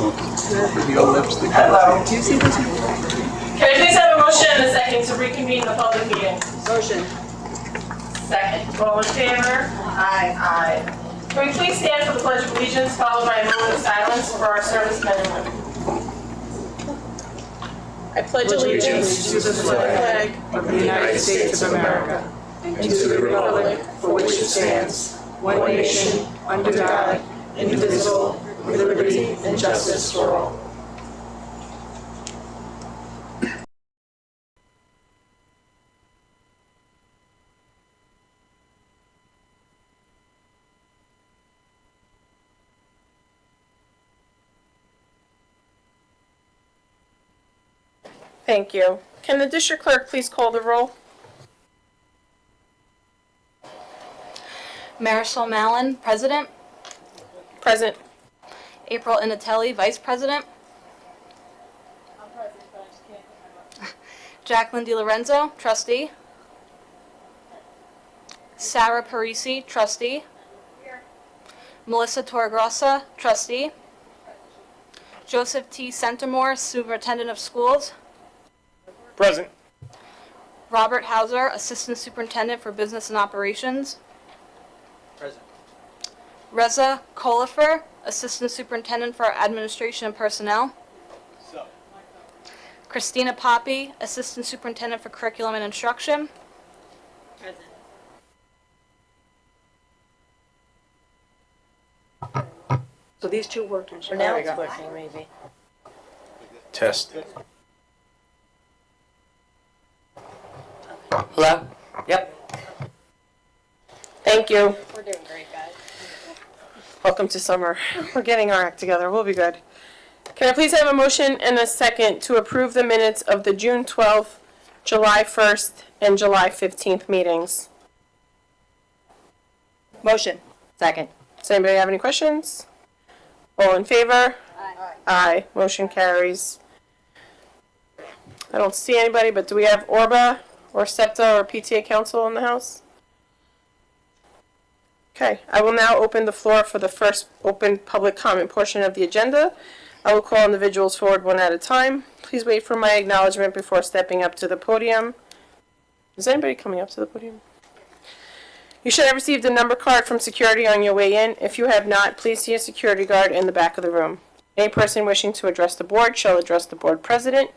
Hello. Do you see this? Can I please have a motion and a second to reconvene the public meeting? Motion. Second. All in favor? Aye. Aye. Can we please stand for the Pledge of Allegiance, followed by a moment of silence for our servicemen and women? I pledge allegiance to the flag of the United States of America and to the republic for which it stands, one nation, under God, indivisible, with liberty and justice for all. Thank you. Can the district clerk please call the roll? Marisol Mallon, President. Present. April Inatelli, Vice President. I'm present, but I just can't put my vote. Jacqueline DiLorenzo, Trustee. Sarah Parisi, Trustee. Here. Melissa Torregrossa, Trustee. Joseph T. Centimore, Superintendent of Schools. Present. Robert Hauser, Assistant Superintendent for Business and Operations. Present. Reza Kolifer, Assistant Superintendent for Administration and Personnel. So. Christina Poppy, Assistant Superintendent for Curriculum and Instruction. Present. So these two worked. So now it's working, maybe. Test. Hello? Yep. Thank you. We're doing great, guys. Welcome to summer. We're getting our act together. We'll be good. Can I please have a motion and a second to approve the minutes of the June 12th, July 1st, and July 15th meetings? Motion. Second. Does anybody have any questions? All in favor? Aye. Aye. Motion carries. I don't see anybody, but do we have Orba or SEPTA or PTA council in the house? Okay, I will now open the floor for the first open public comment portion of the agenda. I will call individuals forward one at a time. Please wait for my acknowledgement before stepping up to the podium. Is anybody coming up to the podium? You should have received a number card from security on your way in. If you have not, please see a security guard in the back of the room. Any person wishing to address the board shall address the board president.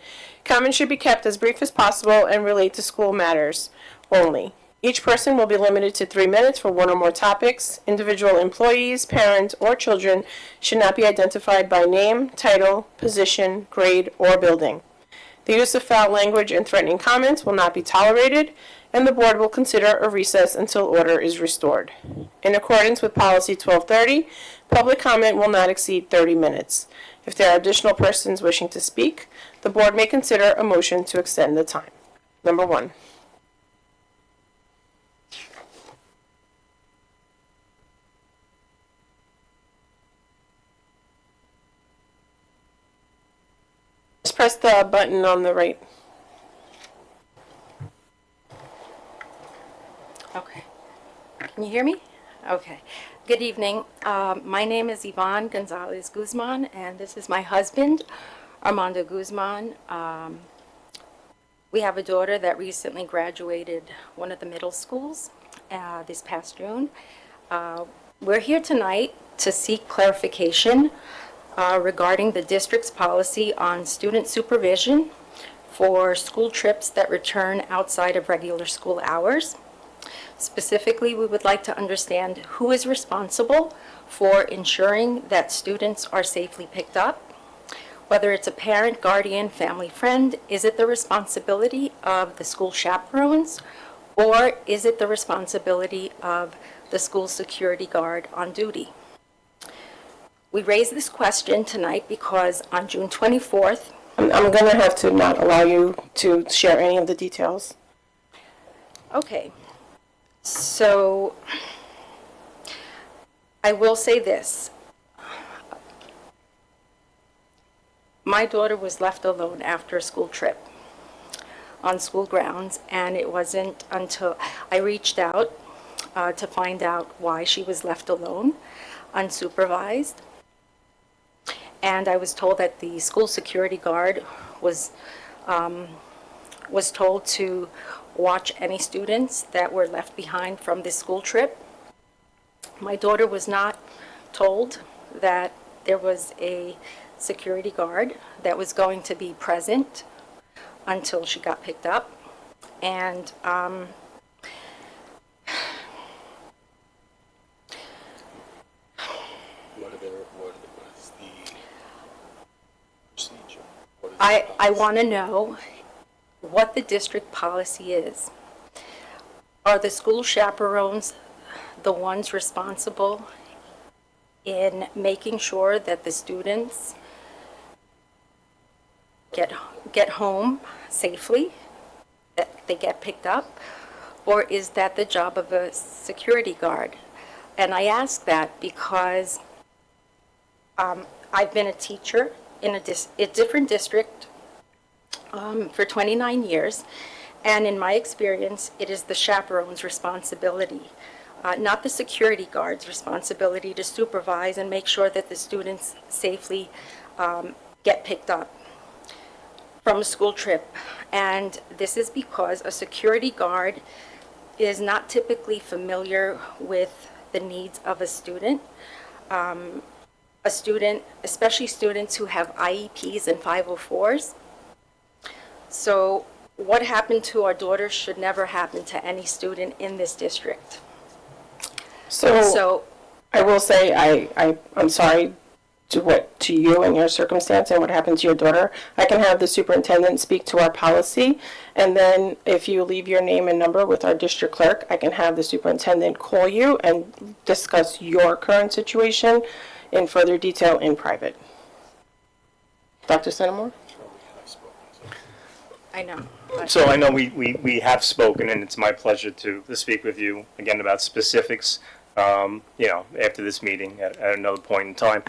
Comments should be kept as brief as possible and relate to school matters only. Each person will be limited to 3 minutes for one or more topics. Individual employees, parents, or children should not be identified by name, title, position, grade, or building. The use of foul language and threatening comments will not be tolerated, and the board will consider a recess until order is restored. In accordance with Policy 1230, public comment will not exceed 30 minutes. If there are additional persons wishing to speak, the board may consider a motion to extend the time. Number 1. Just press the button on the right. Okay. Can you hear me? Okay. Good evening. My name is Yvonne Gonzalez Guzman, and this is my husband, Armando Guzman. We have a daughter that recently graduated one of the middle schools this past June. We're here tonight to seek clarification regarding the district's policy on student supervision for school trips that return outside of regular school hours. Specifically, we would like to understand who is responsible for ensuring that students are safely picked up. Whether it's a parent, guardian, family, friend, is it the responsibility of the school chaperones, or is it the responsibility of the school security guard on duty? We raise this question tonight because on June 24th, I'm going to have to not allow you to share any of the details. okay, so I will say this. My daughter was left alone after a school trip on school grounds, and it wasn't until I reached out to find out why she was left alone, unsupervised. and I was told that the school security guard was told to watch any students that were left behind from this school trip. My daughter was not told that there was a security guard that was going to be present until she got picked up. And What is the procedure? What is the I policy? want to know what the district policy is. Are the school chaperones the ones responsible in making sure that the students get home safely, that they get picked up? Or is that the job of a security guard? And I ask that because I've been a teacher in a different district for 29 years, and in my experience, it is the chaperone's responsibility, not the security guard's responsibility, to supervise and make sure that the students safely get picked up from a school trip. And this is because a security guard is not typically familiar with the needs of a student. A student, especially students who have IEPs and 504s. So what happened to our daughter should never happen to any student in this district. So, I will say, I'm sorry to you and your circumstance and what happened to your daughter. I can have the superintendent speak to our policy, and then if you leave your name and number with our district clerk, I can have the superintendent call you and discuss your current situation in further detail in private. Dr. Centimore? I know. but- So I know we have spoken, and it's my pleasure to speak with you again about specifics, after this meeting at another point in time.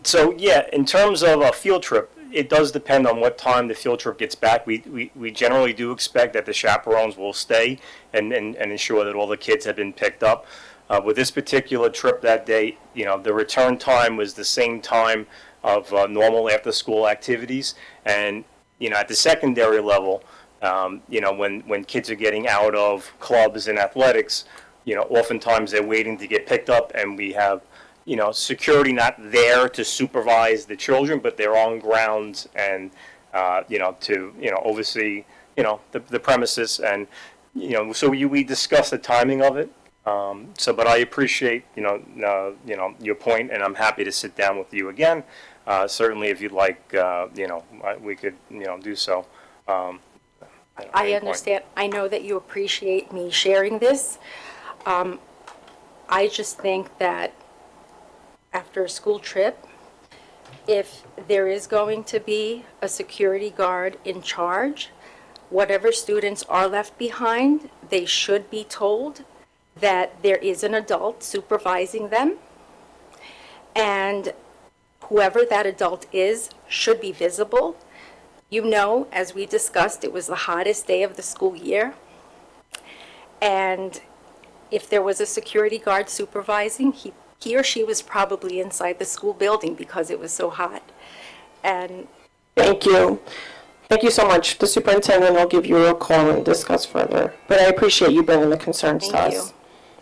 So yeah, in terms of a field trip, it does depend on what time the field trip gets back. We generally do expect that the chaperones will stay and ensure that all the kids have been picked up. With this particular trip that day, the return time was the same time of normal after-school activities. And, at the secondary level, when kids are getting out of clubs and athletics, oftentimes they're waiting to get picked up, and we have, security not there to supervise the children, but they're on grounds and, to, oversee, the premises. And, so we discuss the timing of it. But I appreciate, your point, and I'm happy to sit down with you again. Certainly, if you'd like, we could, do so. At any I point. understand. I know that you appreciate me sharing this. I just think that after a school trip, if there is going to be a security guard in charge, whatever students are left behind, they should be told that there is an adult supervising them, and whoever that adult is should be visible. As we discussed, it was the hottest day of the school year, and if there was a security guard supervising, he or she was probably inside the school building because it was so hot. And Thank you. Thank you so much. The superintendent will give you a call and discuss further. But I appreciate you bringing the concerns to thank you. us.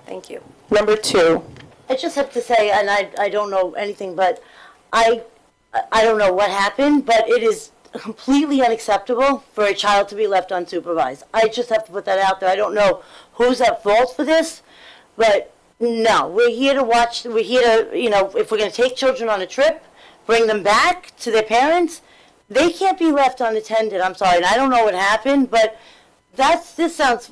Thank you. Number 2. I just have to say, and I don't know anything, but I don't know what happened, but it is completely unacceptable for a child to be left unsupervised. I just have to put that out there. I don't know who's at fault for this, but no, we're here to watch, we're here to, if we're going to take children on a trip, bring them back to their parents, they can't be left unattended. I'm sorry, and I don't know what happened, but this sounds,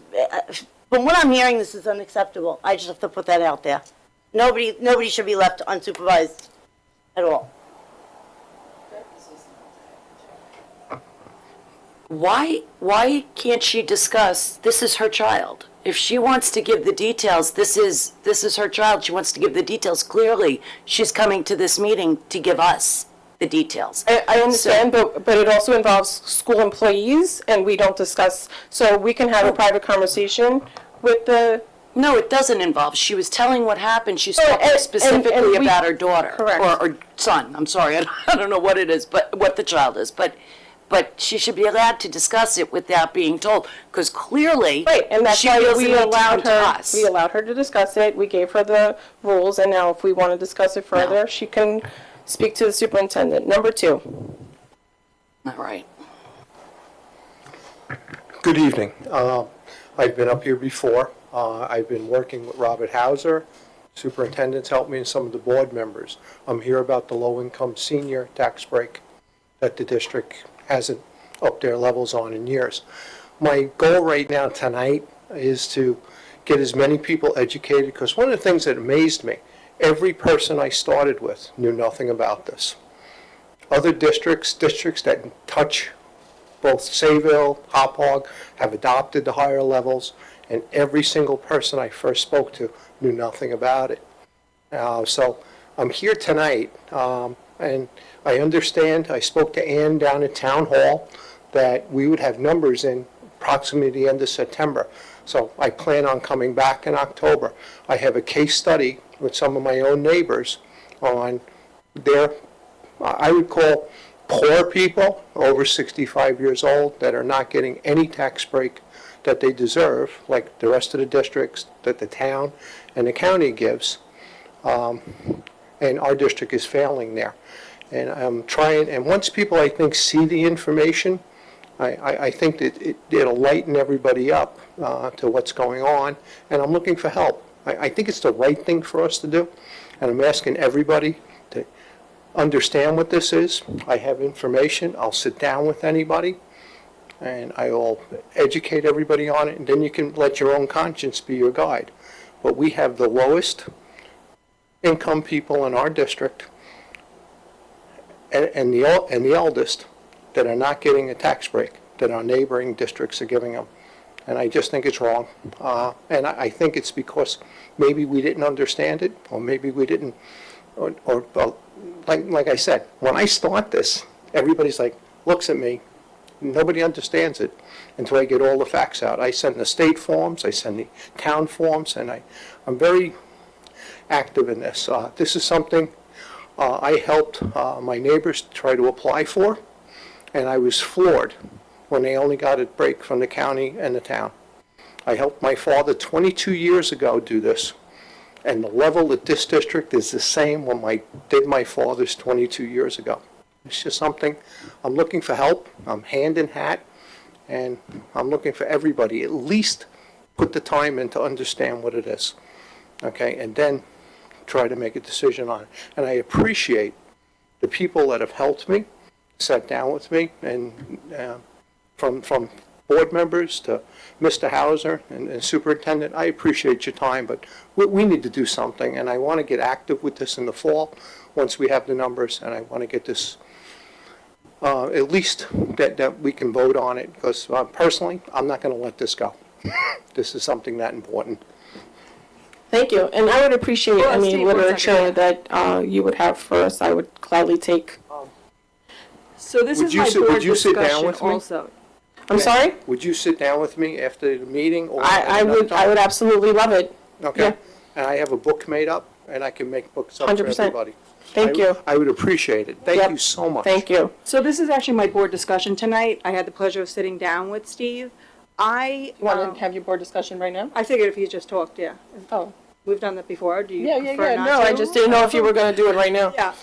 from what I'm hearing, this is unacceptable. I just have to put that out there. Nobody should be left unsupervised at all. Why can't she discuss, this is her child? If she wants to give the details, this is her child, she wants to give the details clearly, she's coming to this meeting to give us the details. I understand, but it also involves school employees, and we don't discuss, so we can have a private conversation with the No, it doesn't involve. She was telling what happened. She's Oh, talking and specifically we- about her daughter. Correct. Or son. I'm sorry. I don't know what it is, but what the child is. But she should be allowed to discuss it without being told, because clearly Right, and that's she why feels we the need to come allowed to her, us. we allowed her to discuss it, we gave her the rules, and now if we want to discuss it further, she can speak to the superintendent. Number 2. All right. Good evening. I've been up here before. I've been working with Robert Hauser, superintendent's helped me, and some of the board members. I'm here about the low-income senior tax break that the district hasn't upped their levels on in years. My goal right now tonight is to get as many people educated, because one of the things that amazed me, every person I started with knew nothing about this. Other districts that touch both Sayville, Hauppauge, have adopted the higher levels, and every single person I first spoke to knew nothing about it. So I'm here tonight, and I understand, I spoke to Ann down at Town Hall, that we would have numbers in approximately the end of September. So I plan on coming back in October. I have a case study with some of my own neighbors on their, I would call poor people over 65 years old that are not getting any tax break that they deserve, like the rest of the districts that the town and the county gives. And our district is failing there. And I'm trying, and once people, I think, see the information, I think that it'll lighten everybody up to what's going on, and I'm looking for help. I think it's the right thing for us to do, and I'm asking everybody to understand what this is. I have information. I'll sit down with anybody, and I will educate everybody on it, and then you can let your own conscience be your guide. But we have the lowest income people in our district, and the eldest, that are not getting a tax break that our neighboring districts are giving them. And I just think it's wrong. And I think it's because maybe we didn't understand it, or maybe we didn't, or like I said, when I start this, everybody's like, looks at me, nobody understands it until I get all the facts out. I send the state forms, I send the town forms, and I'm very active in this. This is something I helped my neighbors try to apply for, and I was floored when they only got a break from the county and the town. I helped my father 22 years ago do this, and the level at this district is the same when I did my father's 22 years ago. It's just something, I'm looking for help, I'm hand in hat, and I'm looking for everybody, at least put the time in to understand what it is, okay, and then try to make a decision on it. And I appreciate the people that have helped me, sat down with me, and from board members to Mr. Hauser and Superintendent, I appreciate your time, but we need to do something, and I want to get active with this in the fall, once we have the numbers, and I want to get this, at least that we can vote on it, because personally, I'm not going to let this go. This is something that important. Thank you, and I would appreciate Well, any Steve, one literature second. that you would have for us. I would gladly take. So this Would is you my sit- would board you sit down discussion with me? also. I'm sorry? Would you sit down with me after the meeting? Or I another would time? absolutely love it. Okay. Yeah. And I have a book made up, and I can make books up for 100%. everybody. Thank you. I would appreciate it. Thank Yep. you so much. Thank you. So this is actually my board discussion tonight. I had the pleasure of sitting down with Steve. You want to have your board discussion right now? I figured if you just talked, yeah. Oh. We've done that before. Do you Yeah. prefer not No, I to? just didn't know if you were going to do it right now. Yeah,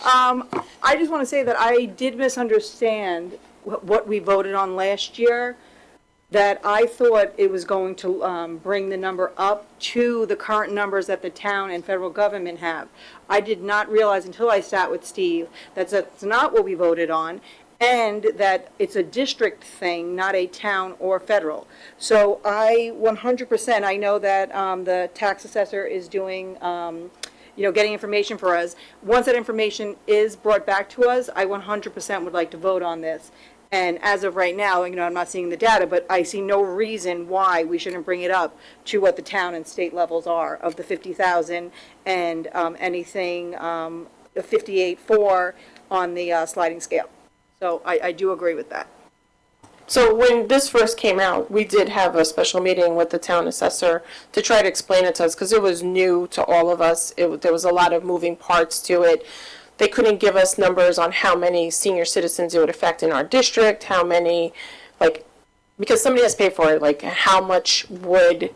I just want to say that I did misunderstand what we voted on last year, that I thought it was going to bring the number up to the current numbers that the town and federal government have. I did not realize until I sat with Steve that that's not what we voted on, and that it's a district thing, not a town or federal. So I 100%, I know that the tax assessor is doing, getting information for us. Once that information is brought back to us, I 100% would like to vote on this. And as of right now, I'm not seeing the data, but I see no reason why we shouldn't bring it up to what the town and state levels are of the 50,000 and anything, the 58.4 on the sliding scale. So I do agree with that. So when this first came out, we did have a special meeting with the town assessor to try to explain it to us, because it was new to all of us. There was a lot of moving parts to it. They couldn't give us numbers on how many senior citizens it would affect in our district, how many, like, because somebody has to pay for it, like, how much would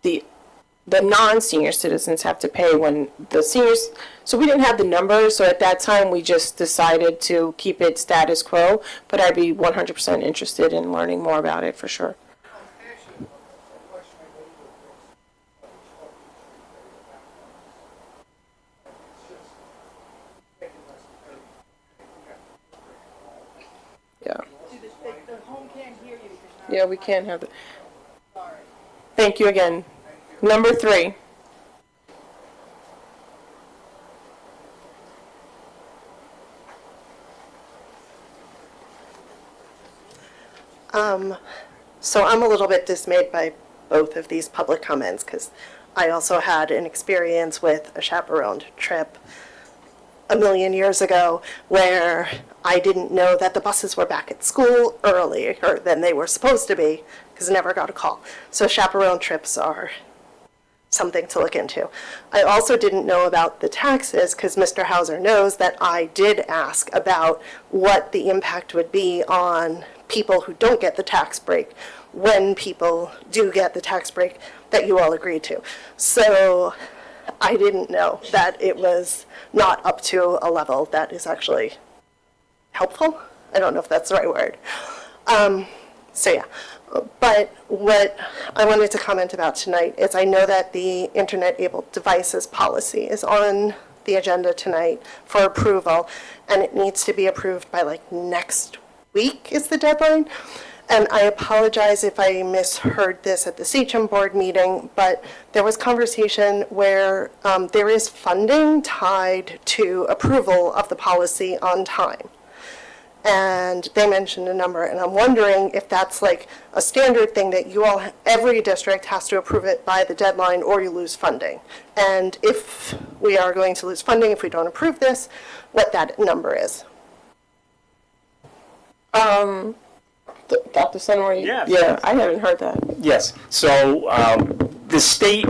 the non-senior citizens have to pay when the seniors, so we didn't have the numbers, so at that time, we just decided to keep it status quo, but I'd be 100% interested in learning more about it, for sure. Yeah. Yeah, we can't have it. Thank you again. Number 3. So I'm a little bit dismayed by both of these public comments because I also had an experience with a chaperoned trip a million years ago where I didn't know that the buses were back at school earlier than they were supposed to be because I never got a call. So chaperone trips are something to look into. I also didn't know about the taxes because Mr. Hauser knows that I did ask about what the impact would be on people who don't get the tax break when people do get the tax break that you all agreed to. So I didn't know that it was not up to a level that is actually helpful. I don't know if that's the right word. So yeah, but what I wanted to comment about tonight is I know that the internet-enabled devices policy is on the agenda tonight for approval, and it needs to be approved by like next week is the deadline. And I apologize if I misheard this at the CHM board meeting, but there was conversation where there is funding tied to approval of the policy on time. And they mentioned a number, and I'm wondering if that's like a standard thing that you all, every district has to approve it by the deadline or you lose funding. And if we are going to lose funding if we don't approve this, what that number is. Dr. Senor? Yeah. Yeah, I haven't heard that. Yes, so the state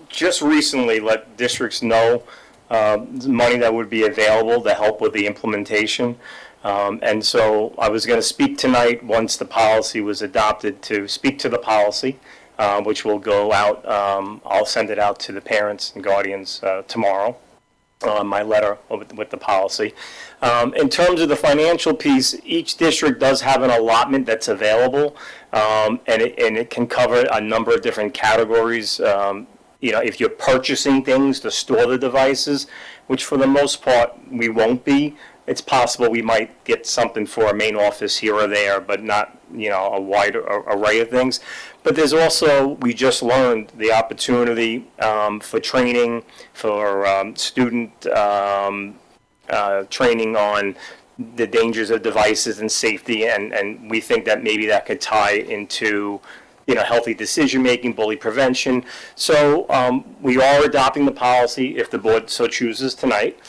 just recently let districts know money that would be available to help with the implementation. And so I was going to speak tonight, once the policy was adopted, to speak to the policy, which will go out. I'll send it out to the parents and guardians tomorrow, my letter with the policy. In terms of the financial piece, each district does have an allotment that's available, and it can cover a number of different categories. If you're purchasing things to store the devices, which for the most part we won't be, it's possible we might get something for a main office here or there, but not, a wide array of things. But there's also, we just learned the opportunity for training, for student training on the dangers of devices and safety, and we think that maybe that could tie into healthy decision-making, bully prevention. So we are adopting the policy if the board so chooses tonight,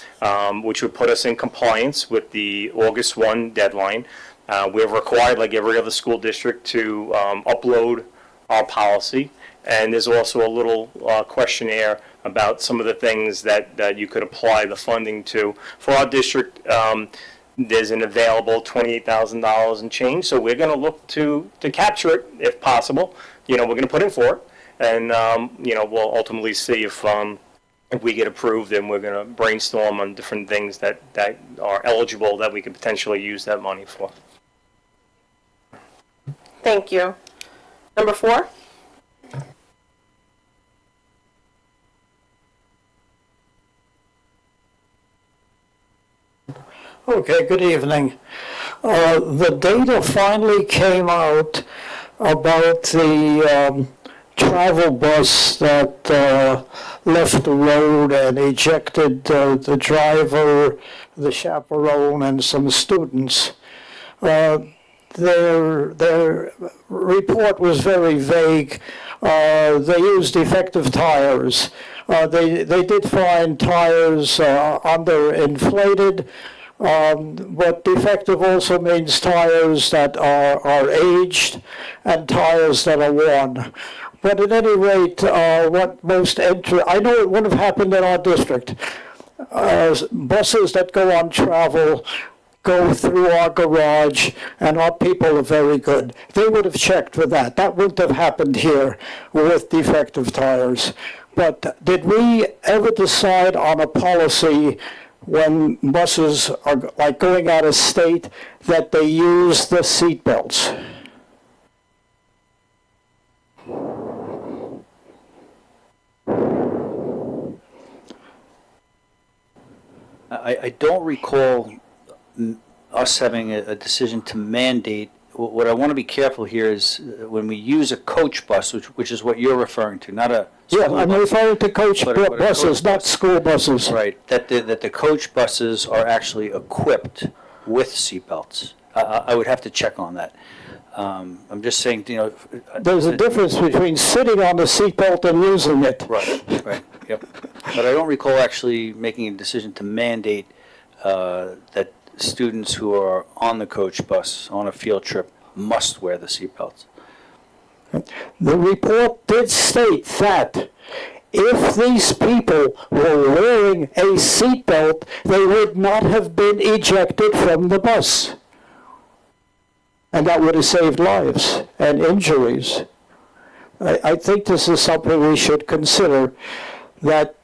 which would put us in compliance with the August 1 deadline. We're required, like every other school district, to upload our policy. And there's also a little questionnaire about some of the things that you could apply the funding to. For our district, there's an available $28,000 and change, so we're going to look to capture it if possible. We're going to put in for it, and we'll ultimately see if we get approved, and we're going to brainstorm on different things that are eligible that we could potentially use that money for. Thank you. Number 4? Okay, good evening. The data finally came out about the travel bus that left the road and ejected the driver, the chaperone, and some students. Their report was very vague. They used defective tires. They did find tires underinflated, But defective also means tires that are aged and tires that are worn. But at any rate, what most I know it wouldn't have happened in our district. Buses that go on travel go through our garage, and our people are very good. They would have checked for that. That wouldn't have happened here with defective tires. But did we ever decide on a policy when buses are like going out of state that they use the seat belts? I don't recall us having a decision to mandate. What I want to be careful here is when we use a coach bus, which is what you're referring to, not a Yeah, school I'm bus. referring to coach But a buses, coach not bus. school buses. Right, that the coach buses are actually equipped with seatbelts. I would have to check on that. I'm just saying, There's a difference between sitting on the seatbelt and using it. Right, yep. But I don't recall actually making a decision to mandate that students who are on the coach bus on a field trip must wear the seatbelts. The report did state that if these people were wearing a seatbelt, they would not have been ejected from the bus. And that would have saved lives and injuries. I think this is something we should consider, that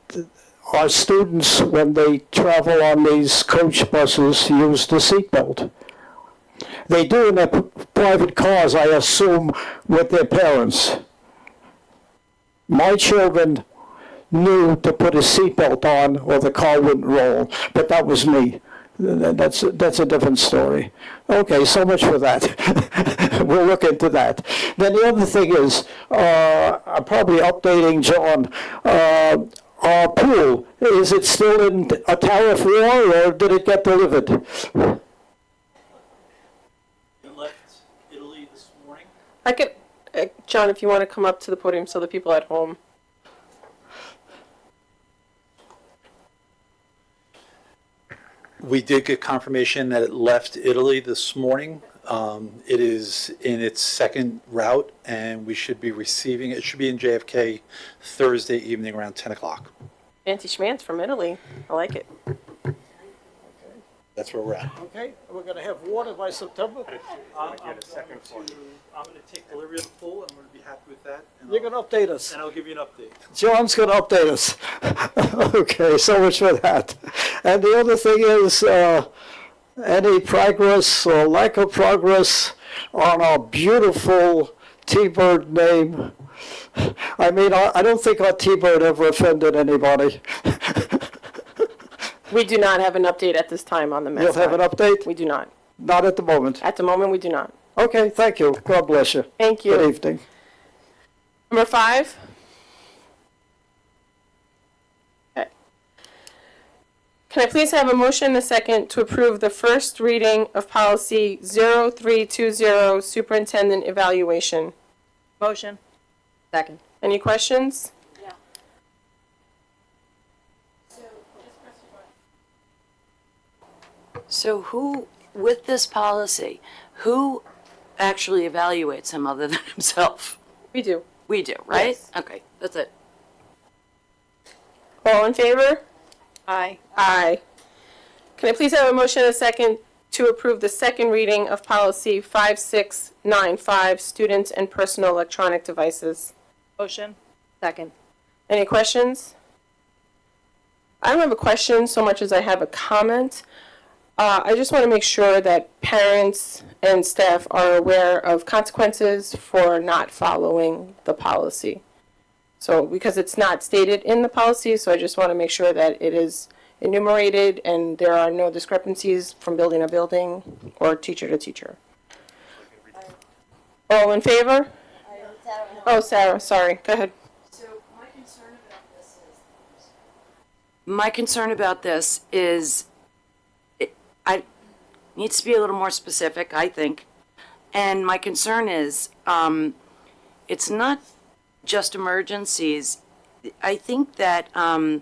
our students, when they travel on these coach buses, use the seatbelt. They do in their private cars, I assume, with their parents. My children knew to put a seatbelt on or the car wouldn't roll, but that was me. That's a different story. Okay, so much for that. We'll look into that. Then the other thing is, I'm probably updating John. Our pool, is it still in a tariff war or did it get delivered? It left Italy this morning. I could, John, if you want to come up to the podium so the people at home. We did get confirmation that it left Italy this morning. It is in its second route, and we should be receiving it. It should be in JFK Thursday evening around 10 o'clock. Fancy schmance from Italy. I like it. That's where we're at. Okay, we're going to have water by September. I'm going to take delivery of the pool, and I'm going to be happy with that. You're going to update us. And I'll give you an update. John's going to update us. Okay, so much for that. And the other thing is, any progress or lack of progress on our beautiful T-Bird name? I mean, I don't think our T-Bird ever offended anybody. We do not have an update at this time on the You'll mascot. have an update? We do not. Not at the moment. At the moment, we do not. Okay, thank you. God bless you. Thank you. Good evening. Number 5. Okay. Can I please have a motion and a second to approve the first reading of policy 0320, superintendent evaluation? Motion. Second. Any questions? So who, with this policy, who actually evaluates him other than himself? We do. We do, right? Yes. Okay, that's it. All in favor? Aye. Aye. Can I please have a motion and a second to approve the second reading of policy 5695, students and personal electronic devices? Motion. Second. Any questions? I don't have a question so much as I have a comment. I just want to make sure that parents and staff are aware of consequences for not following the policy. So, because it's not stated in the policy, so I just want to make sure that it is enumerated and there are no discrepancies from building to building or teacher to teacher. All in favor? Oh, Sarah, sorry. Go ahead. My concern about this is, I needs to be a little more specific, I think. And my concern is, it's not just emergencies. I think that, I'll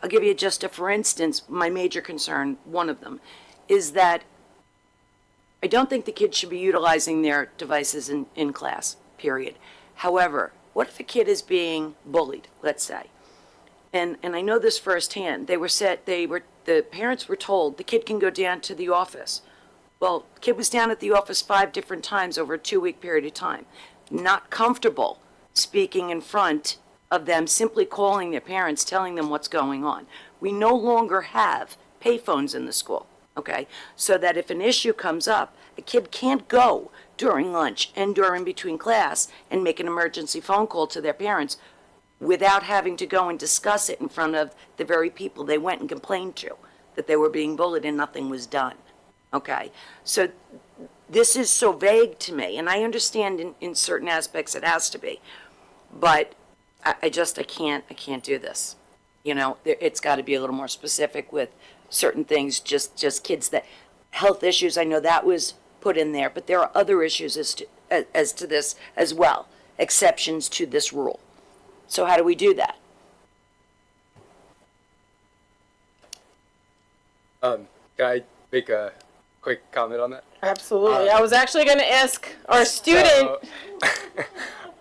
give you just a, for instance, my major concern, one of them, is that I don't think the kids should be utilizing their devices in class, period. However, what if a kid is being bullied, let's say? And I know this firsthand. The parents were told the kid can go down to the office. Well, the kid was down at the office 5 different times over a 2-week period of time. Not comfortable speaking in front of them, simply calling their parents, telling them what's going on. We no longer have payphones in the school, okay? So that if an issue comes up, a kid can't go during lunch and during between class and make an emergency phone call to their parents without having to go and discuss it in front of the very people they went and complained to, that they were being bullied and nothing was done, okay? So this is so vague to me, and I understand in certain aspects it has to be, but I can't do this. You know, it's got to be a little more specific with certain things, just kids that, health issues, I know that was put in there, but there are other issues as to this as well, exceptions to this rule. So how do we do that? Can I make a quick comment on that? Absolutely. I was actually going to ask our student.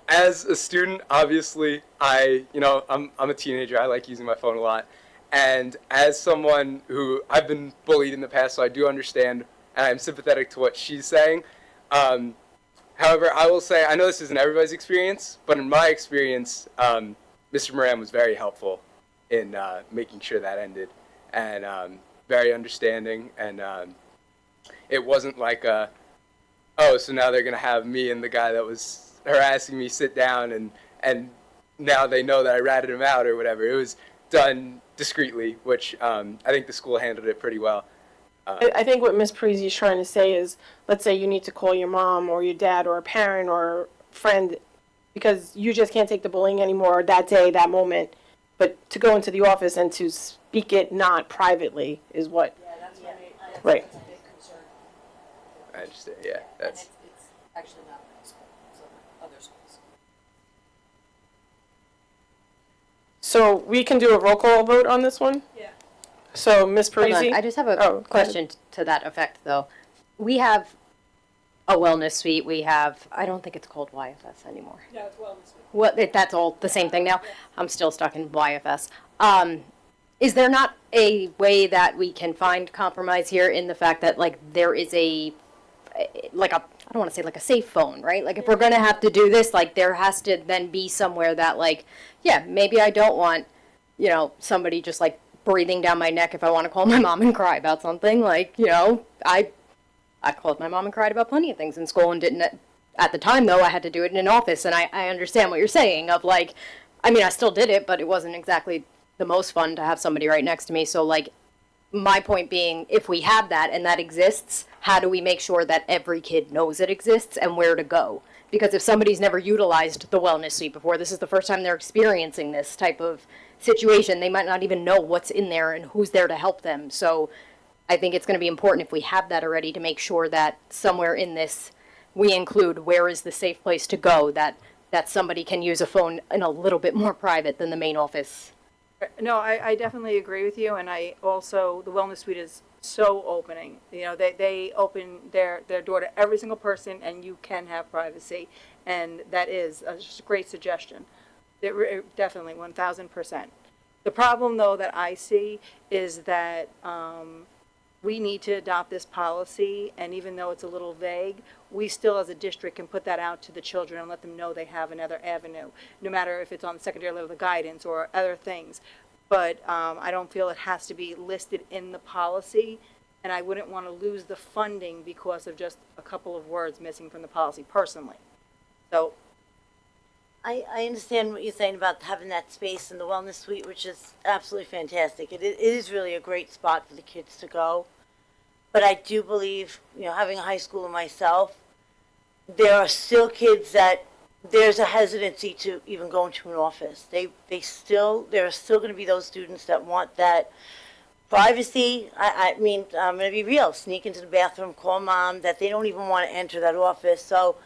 As a student, obviously, I'm a teenager. I like using my phone a lot. And as someone who I've been bullied in the past, so I do understand, and I'm sympathetic to what she's saying. However, I will say, I know this isn't everybody's experience, but in my experience, Mr. Moran was very helpful in making sure that ended, and very understanding. And it wasn't like, so now they're going to have me and the guy that was harassing me sit down, and now they know that I ratted him out or whatever. It was done discreetly, which I think the school handled it pretty well. I think what Ms. Parisi is trying to say is, let's say you need to call your mom or your dad or a parent or friend because you just can't take the bullying anymore that day, that moment. But to go into the office and to speak it not privately is what. Yeah, that's right. That's a big concern. I understand. Yeah, that's. It's actually not my school, it's other schools. So we can do a roll call vote on this one? Yeah. So, Ms. Hold Parisi? on, I just have Oh, a go ahead. question to that effect, though. We have a wellness suite, we have, I don't think it's called YFS anymore. No, it's wellness suite. Well, that's all the same thing now? I'm still stuck in YFS. Is there not a way that we can find compromise here in the fact that, like, there is I don't want to say like a safe phone, right? Like, if we're going to have to do this, like, there has to then be somewhere that, like, yeah, maybe I don't want, somebody just, like, breathing down my neck if I want to call my mom and cry about something. Like, I called my mom and cried about plenty of things in school and didn't, at the time, though, I had to do it in an office, and I understand what you're saying of, like, I mean, I still did it, but it wasn't exactly the most fun to have somebody right next to me. So, like, my point being, if we have that and that exists, how do we make sure that every kid knows it exists and where to go? Because if somebody's never utilized the wellness suite before, this is the first time they're experiencing this type of situation, they might not even know what's in there and who's there to help them. So I think it's going to be important if we have that already to make sure that somewhere in this we include where is the safe place to go, that somebody can use a phone in a little bit more private than the main office. No, I definitely agree with you, and I also, the wellness suite is so opening. They open their door to every single person, and you can have privacy, and that is just a great suggestion. Definitely, 1,000%. The problem, though, that I see is that we need to adopt this policy, and even though it's a little vague, we still as a district can put that out to the children and let them know they have another avenue, no matter if it's on the secondary level of the guidance or other things. But I don't feel it has to be listed in the policy, and I wouldn't want to lose the funding because of just a couple of words missing from the policy, personally. So I understand what you're saying about having that space in the wellness suite, which is absolutely fantastic. It is really a great spot for the kids to go. But I do believe, having a high schooler myself, there are still kids that there's a hesitancy to even go into an office. There are still going to be those students that want that privacy. I mean, I'm going to be real, sneak into the bathroom, call mom, that they don't even want to enter that office. So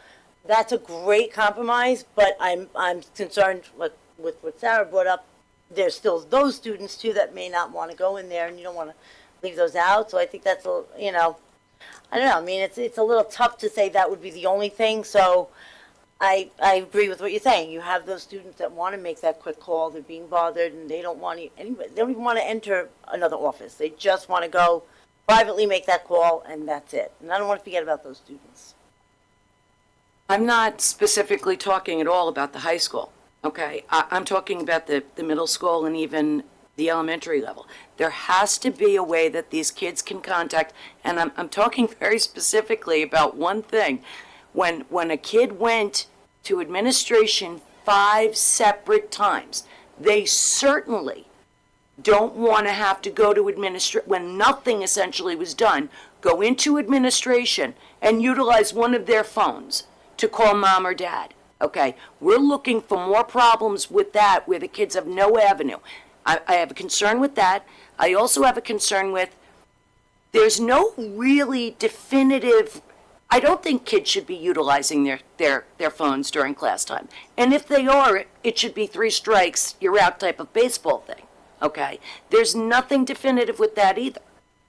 that's a great compromise, but I'm concerned with what Sarah brought up. There's still those students too that may not want to go in there, and you don't want to leave those out. So I think that's you know, I don't know. I mean, it's a little tough to say that would be the only thing. So I agree with what you're saying. You have those students that want to make that quick call. They're being bothered, and they don't want anybody. They don't even want to enter another office. They just want to go privately, make that call, and that's it. And I don't want to forget about those students. I'm not specifically talking at all about the high school, okay? I'm talking about the middle school and even the elementary level. There has to be a way that these kids can contact, and I'm talking very specifically about one thing. When a kid went to administration 5 separate times, they certainly don't want to have to go to when nothing essentially was done, go into administration and utilize one of their phones to call mom or dad. Okay, we're looking for more problems with that where the kids have no avenue. I have a concern with that. I also have a concern with there's no really definitive. I don't think kids should be utilizing their phones during class time. And if they are, it should be 3 strikes, you're out type of baseball thing. Okay? There's nothing definitive with that either.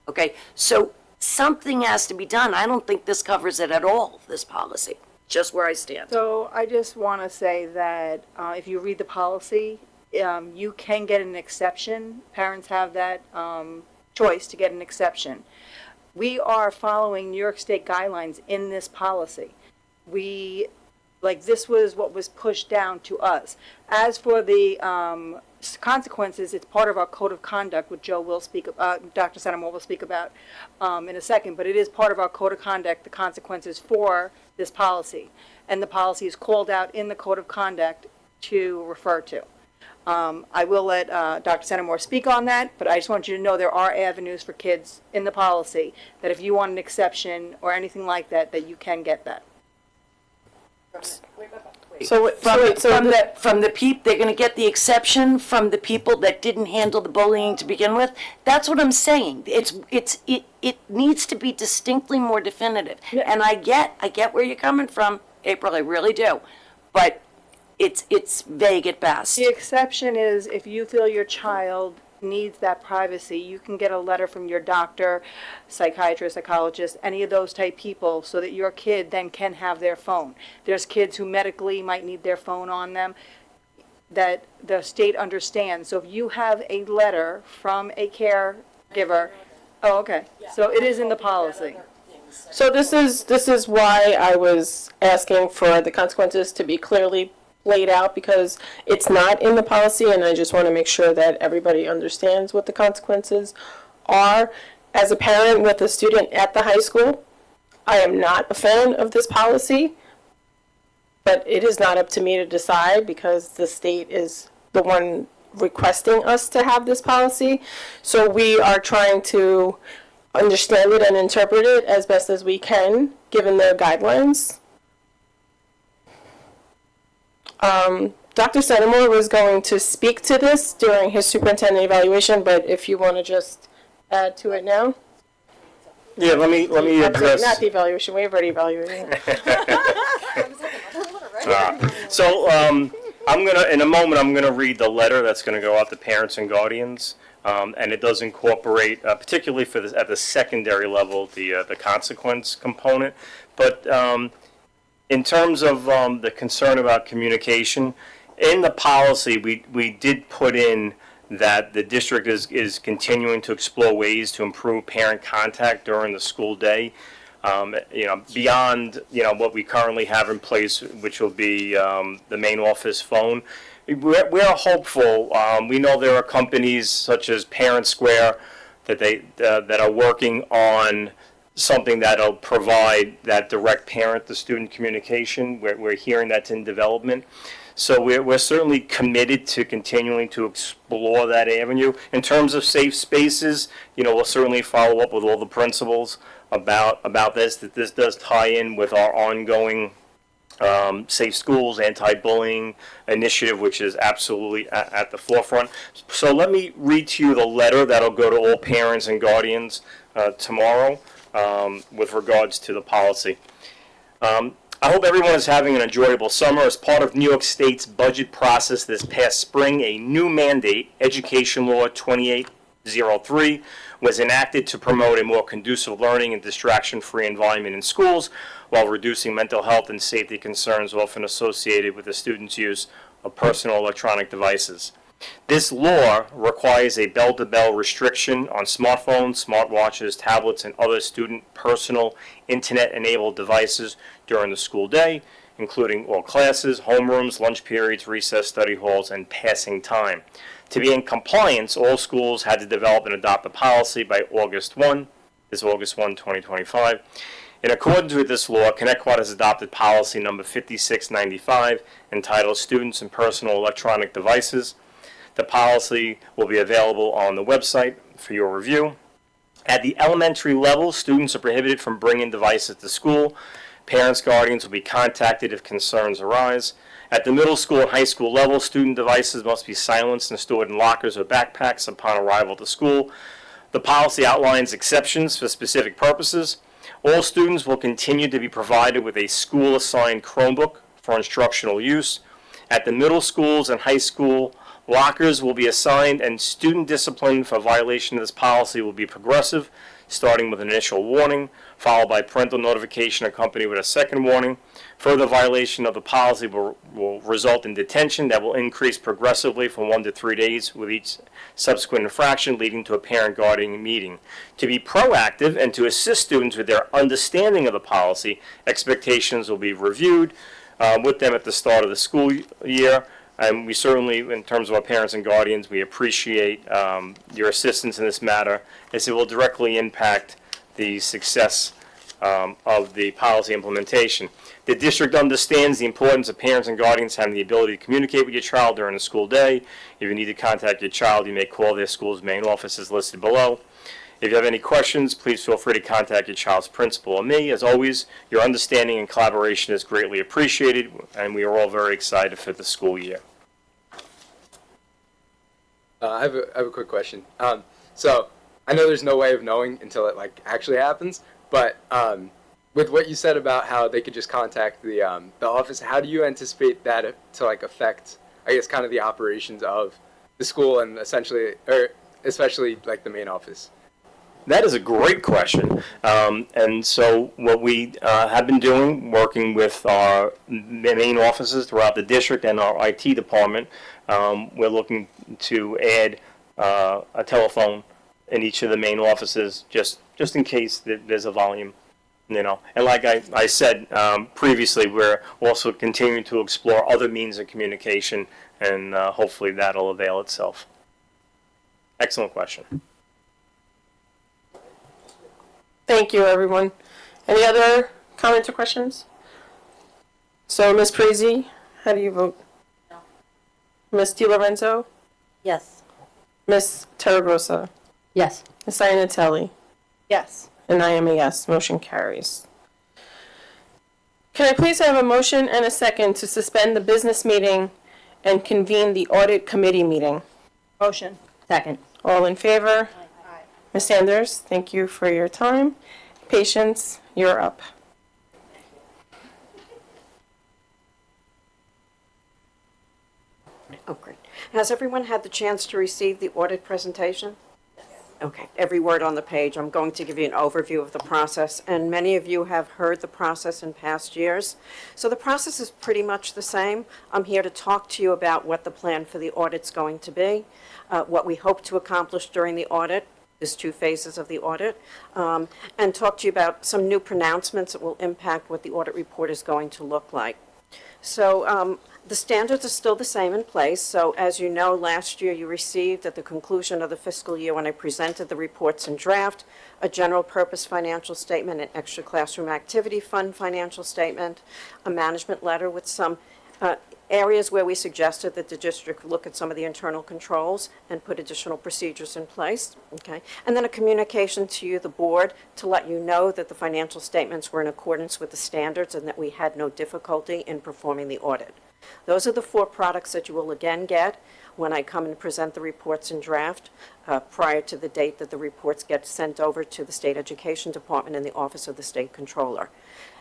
Okay? So something has to be done. I don't think this covers it at all, this policy. Just where I stand. So I just want to say that if you read the policy, you can get an exception. Parents have that choice to get an exception. We are following New York State guidelines in this policy. This was what was pushed down to us. As for the consequences, it's part of our code of conduct, which Joe will speak about, Dr. Centimore will speak about in a second, but it is part of our code of conduct, the consequences for this policy. And the policy is called out in the code of conduct to refer to. I will let Dr. Centimore speak on that, but I just want you to know there are avenues for kids in the policy that if you want an exception or anything like that, that you can get that. From the people, they're going to get the exception from the people that didn't handle the bullying to begin with. That's what I'm saying. It needs to be distinctly more definitive. And I get where you're coming from, April. I really do, but it's vague at best. The exception is if you feel your child needs that privacy, you can get a letter from your doctor, psychiatrist, psychologist, any of those type people, so that your kid then can have their phone. There's kids who medically might need their phone on them that the state understands. So if you have a letter from a caregiver, oh, okay, so it is in the policy. So this is why I was asking for the consequences to be clearly laid out, because it's not in the policy, and I just want to make sure that everybody understands what the consequences are. As a parent with a student at the high school, I am not a fan of this policy, but it is not up to me to decide because the state is the one requesting us to have this policy. So we are trying to understand it and interpret it as best as we can, given their guidelines. Dr. Centimore was going to speak to this during his superintendent evaluation, but if you want to just add to it now. Yeah, let me address. Not the evaluation, we've already evaluated. I'm gonna, in a moment, I'm gonna read the letter that's gonna go out to parents and guardians. And it does incorporate, particularly for at the secondary level, the consequence component. But in terms of the concern about communication, in the policy, we did put in that the district is continuing to explore ways to improve parent contact during the school day. Beyond what we currently have in place, which will be the main office phone. We're hopeful. We know there are companies such as Parent Square that are working on something that'll provide that direct parent-to-student communication. We're hearing that's in development. So we're certainly committed to continuing to explore that avenue. In terms of safe spaces, we'll certainly follow up with all the principals about this, that this does tie in with our ongoing Safe Schools, anti-bullying initiative, which is absolutely at the forefront. So let me read to you the letter that'll go to all parents and guardians tomorrow with regards to the policy. I hope everyone is having an enjoyable summer. As part of New York State's budget process this past spring, a new mandate, Education Law 28 03 was enacted to promote a more conducive learning and distraction-free environment in schools while reducing mental health and safety concerns often associated with the students' use of personal electronic devices. This law requires a bell-to-bell restriction on smartphones, smartwatches, tablets, and other student personal internet-enabled devices during the school day, including all classes, homerooms, lunch periods, recess, study halls, and passing time. To be in compliance, all schools had to develop and adopt a policy by August 1, 2025. In accordance with this law, Connecticut has adopted policy number 5695 entitled Students and Personal Electronic Devices. The policy will be available on the website for your review. At the elementary level, students are prohibited from bringing devices to school. Parents, guardians will be contacted if concerns arise. At the middle school and high school level, student devices must be silenced and stored in lockers or backpacks upon arrival to school. The policy outlines exceptions for specific purposes. All students will continue to be provided with a school-assigned Chromebook for instructional use. At the middle schools and high school, lockers will be assigned, and student discipline for violation of this policy will be progressive, starting with an initial warning, followed by parental notification accompanied with a second warning. Further violation of the policy will result in detention that will increase progressively from 1 to 3 days with each subsequent infraction, leading to a parent-guardian meeting. To be proactive and to assist students with their understanding of the policy, expectations will be reviewed with them at the start of the school year. And we certainly, in terms of our parents and guardians, we appreciate your assistance in this matter, as it will directly impact the success of the policy implementation. The district understands the importance of parents and guardians having the ability to communicate with your child during the school day. If you need to contact your child, you may call their school's main office as listed below. If you have any questions, please feel free to contact your child's principal or me. As always, your understanding and collaboration is greatly appreciated, and we are all very excited for the school year. I have a quick question. So I know there's no way of knowing until it actually happens, but with what you said about how they could just contact the office, how do you anticipate that to affect, I guess, kind of the operations of the school and especially the main office? That is a great question. And so what we have been doing, working with our main offices throughout the district and our IT department, we're looking to add a telephone in each of the main offices just in case there's a volume, And like I said previously, we're also continuing to explore other means of communication, and hopefully that'll avail itself. Excellent question. Thank you, everyone. Any other comments or questions? So, Ms. Prezzi, how do you vote? No. Ms. DiLorenzo? Yes. Ms. Terragrossa? Yes. Ms. Iannatelli? Yes. And I am a yes. Motion carries. Can I please have a motion and a second to suspend the business meeting and convene the audit committee meeting? Motion. Second. All in favor? Aye. Ms. Sanders, thank you for your time. Patience, you're up. Oh, great. Has everyone had the chance to receive the audit presentation? Okay, every word on the page. I'm going to give you an overview of the process, and many of you have heard the process in past years. So the process is pretty much the same. I'm here to talk to you about what the plan for the audit's going to be, what we hope to accomplish during the audit. There's 2 phases of the audit, and talk to you about some new pronouncements that will impact what the audit report is going to look like. So the standards are still the same in place. So as you know, last year you received at the conclusion of the fiscal year, when I presented the reports in draft, a general purpose financial statement, an extra classroom activity fund financial statement, a management letter with some areas where we suggested that the district look at some of the internal controls and put additional procedures in place, okay? And then a communication to you, the board, to let you know that the financial statements were in accordance with the standards and that we had no difficulty in performing the audit. Those are the 4 products that you will again get when I come and present the reports in draft prior to the date that the reports get sent over to the State Education Department and the Office of the State Controller.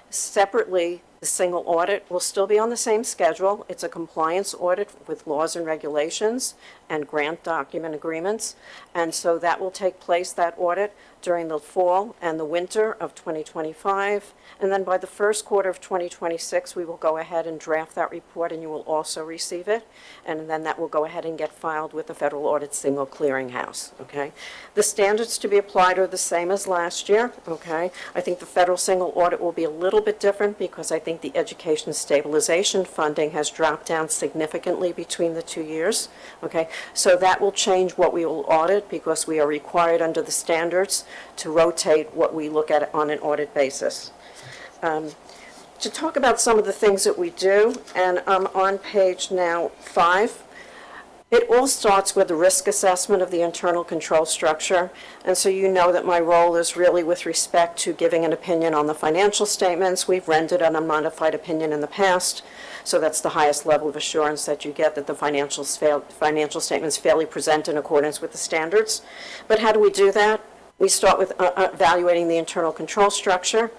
Separately, the single audit will still be on the same schedule. It's a compliance audit with laws and regulations and grant document agreements. And so that will take place, that audit, during the fall and the winter of 2025. And then by the first quarter of 2026, we will go ahead and draft that report, and you will also receive it. And then that will go ahead and get filed with the Federal Audit Single Clearinghouse, okay? The standards to be applied are the same as last year, okay? I think the federal single audit will be a little bit different because I think the education stabilization funding has dropped down significantly between the 2 years, okay? So that will change what we will audit because we are required under the standards to rotate what we look at on an audit basis. To talk about some of the things that we do, and I'm on page now 5. It all starts with the risk assessment of the internal control structure, and so you know that my role is really with respect to giving an opinion on the financial statements. We've rendered an unmodified opinion in the past, so that's the highest level of assurance that you get that the financial statements fairly present in accordance with the standards. But how do we do that? We start with evaluating the internal control structure.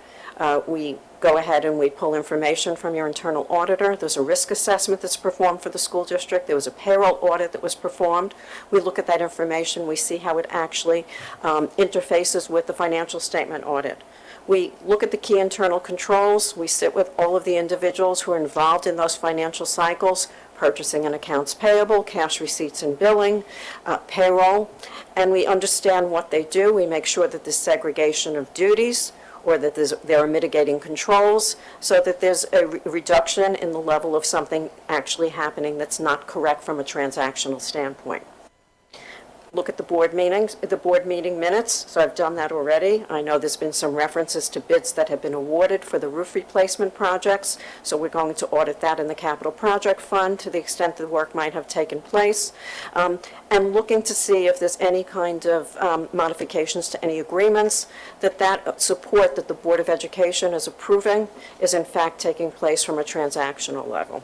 We go ahead and we pull information from your internal auditor. There's a risk assessment that's performed for the school district. There was a payroll audit that was performed. We look at that information. We see how it actually interfaces with the financial statement audit. We look at the key internal controls. We sit with all of the individuals who are involved in those financial cycles, purchasing and accounts payable, cash receipts and billing, payroll, and we understand what they do. We make sure that there's segregation of duties, or that there are mitigating controls, so that there's a reduction in the level of something actually happening that's not correct from a transactional standpoint. Look at the board meetings, the board meeting minutes. So I've done that already. I know there's been some references to bids that have been awarded for the roof replacement projects. So we're going to audit that in the capital project fund to the extent the work might have taken place. And looking to see if there's any kind of modifications to any agreements, that support that the Board of Education is approving is in fact taking place from a transactional level.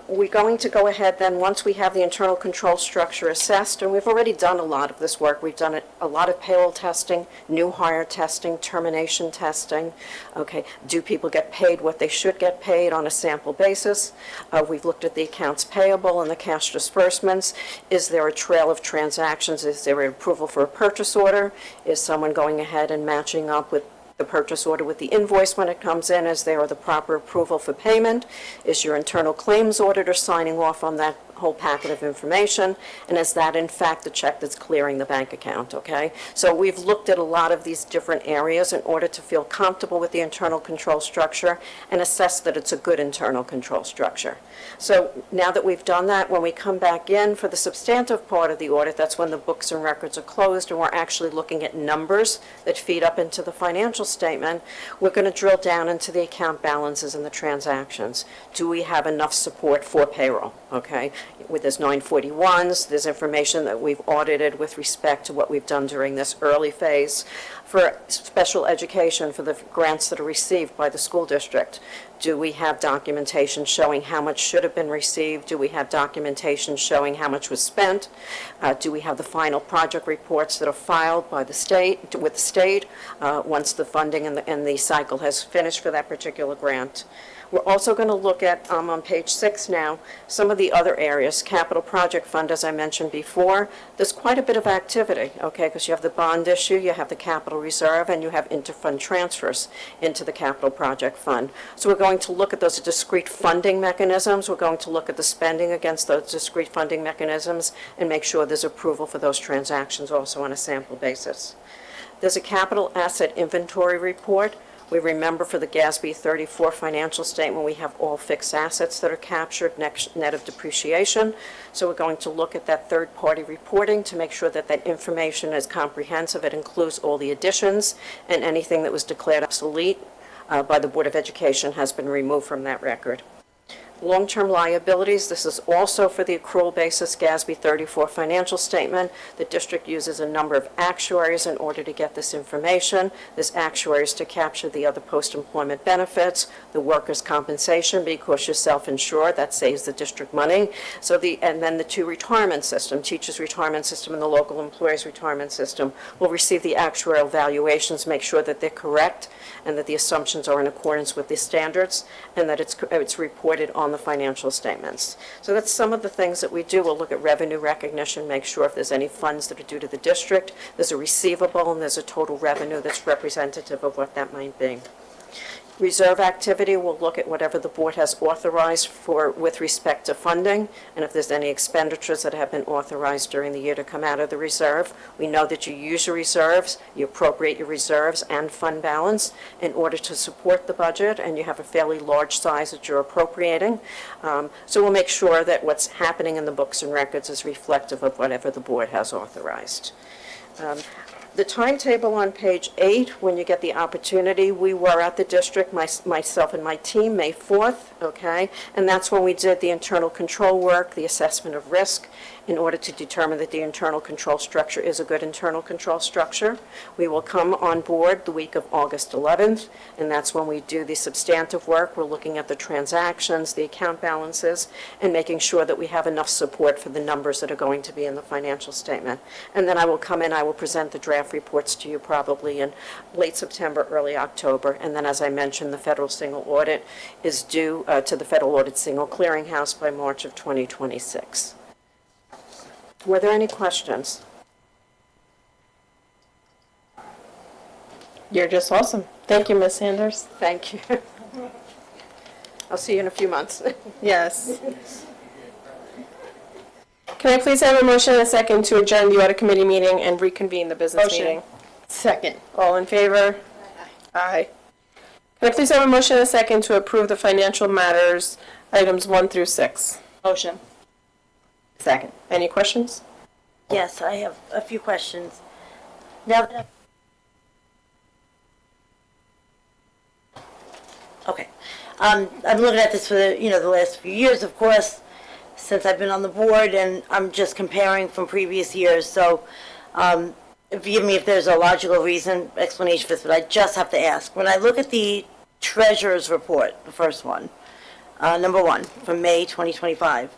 We're going to go ahead then, once we have the internal control structure assessed, and we've already done a lot of this work. We've done a lot of payroll testing, new hire testing, termination testing. Okay, do people get paid what they should get paid on a sample basis? We've looked at the accounts payable and the cash disbursements. Is there a trail of transactions? Is there an approval for a purchase order? Is someone going ahead and matching up with the purchase order with the invoice when it comes in? Is there the proper approval for payment? Is your internal claims auditor signing off on that whole packet of information? And is that in fact the check that's clearing the bank account, okay? So we've looked at a lot of these different areas in order to feel comfortable with the internal control structure and assess that it's a good internal control structure. So now that we've done that, when we come back in for the substantive part of the audit, that's when the books and records are closed and we're actually looking at numbers that feed up into the financial statement. We're going to drill down into the account balances and the transactions. Do we have enough support for payroll, okay? With there's 941s, there's information that we've audited with respect to what we've done during this early phase. For special education, for the grants that are received by the school district, do we have documentation showing how much should have been received? Do we have documentation showing how much was spent? Do we have the final project reports that are filed by the state, with the state, once the funding and the cycle has finished for that particular grant? We're also going to look at, on page 6 now, some of the other areas. Capital Project Fund, as I mentioned before, there's quite a bit of activity, okay, because you have the bond issue, you have the capital reserve, and you have interfund transfers into the Capital Project Fund. So we're going to look at those discrete funding mechanisms. We're going to look at the spending against those discrete funding mechanisms and make sure there's approval for those transactions also on a sample basis. There's a capital asset inventory report. We remember for the GASB 34 financial statement, we have all fixed assets that are captured, net of depreciation. So we're going to look at that third-party reporting to make sure that that information is comprehensive. It includes all the additions, and anything that was declared obsolete by the Board of Education has been removed from that record. Long-term liabilities, this is also for the accrual basis GASB 34 financial statement. The district uses a number of actuaries in order to get this information. There's actuaries to capture the other post-employment benefits, the workers' compensation, because you're self-insured, that saves the district money. And then the two retirement system, teachers' retirement system and the local employees' retirement system, will receive the actuarial valuations, make sure that they're correct and that the assumptions are in accordance with the standards, and that it's reported on the financial statements. So that's some of the things that we do. We'll look at revenue recognition, make sure if there's any funds that are due to the district, there's a receivable, and there's a total revenue that's representative of what that might be. Reserve activity, we'll look at whatever the board has authorized for with respect to funding, and if there's any expenditures that have been authorized during the year to come out of the reserve. We know that you use your reserves, you appropriate your reserves and fund balance in order to support the budget, and you have a fairly large size that you're appropriating. So we'll make sure that what's happening in the books and records is reflective of whatever the board has authorized. The timetable on page 8, when you get the opportunity, we were at the district, myself and my team, May 4th, okay? And that's when we did the internal control work, the assessment of risk, in order to determine that the internal control structure is a good internal control structure. We will come on board the week of August 11th, and that's when we do the substantive work. We're looking at the transactions, the account balances, and making sure that we have enough support for the numbers that are going to be in the financial statement. And then I will come in, I will present the draft reports to you probably in late September, early October. And then, as I mentioned, the federal single audit is due to the Federal Audit Single Clearinghouse by March of 2026. Were there any questions? You're just awesome. Thank you, Ms. Sanders. Thank you. I'll see you in a few months. Yes. Can I please have a motion and a second to adjourn the audit committee meeting and reconvene the business Motion. meeting? Second. All in favor? Aye. Can I please have a motion and a second to approve the financial matters, items 1 through 6? Motion. Second. Any questions? Yes, I have a few questions. Now, okay. I'm looking at this for the last few years, of course, since I've been on the board, and I'm just comparing from previous years. So, forgive me if there's a logical explanation for this, but I just have to ask. When I look at the treasurer's report, the first one, number 1, from May 2025,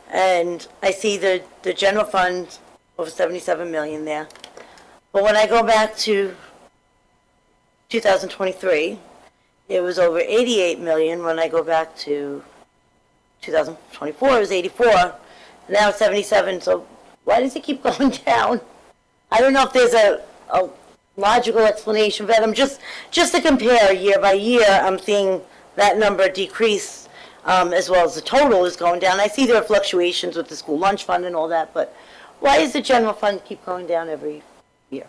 and I see the general fund over 77 million there. But when I go back to 2023, it was over 88 million. When I go back to 2024, it was 84. Now it's 77. So why does it keep going down? I don't know if there's a logical explanation for that. I'm just to compare year by year, I'm seeing that number decrease. As well as the total is going down. I see there are fluctuations with the school lunch fund and all that, but why does the general fund keep going down every year?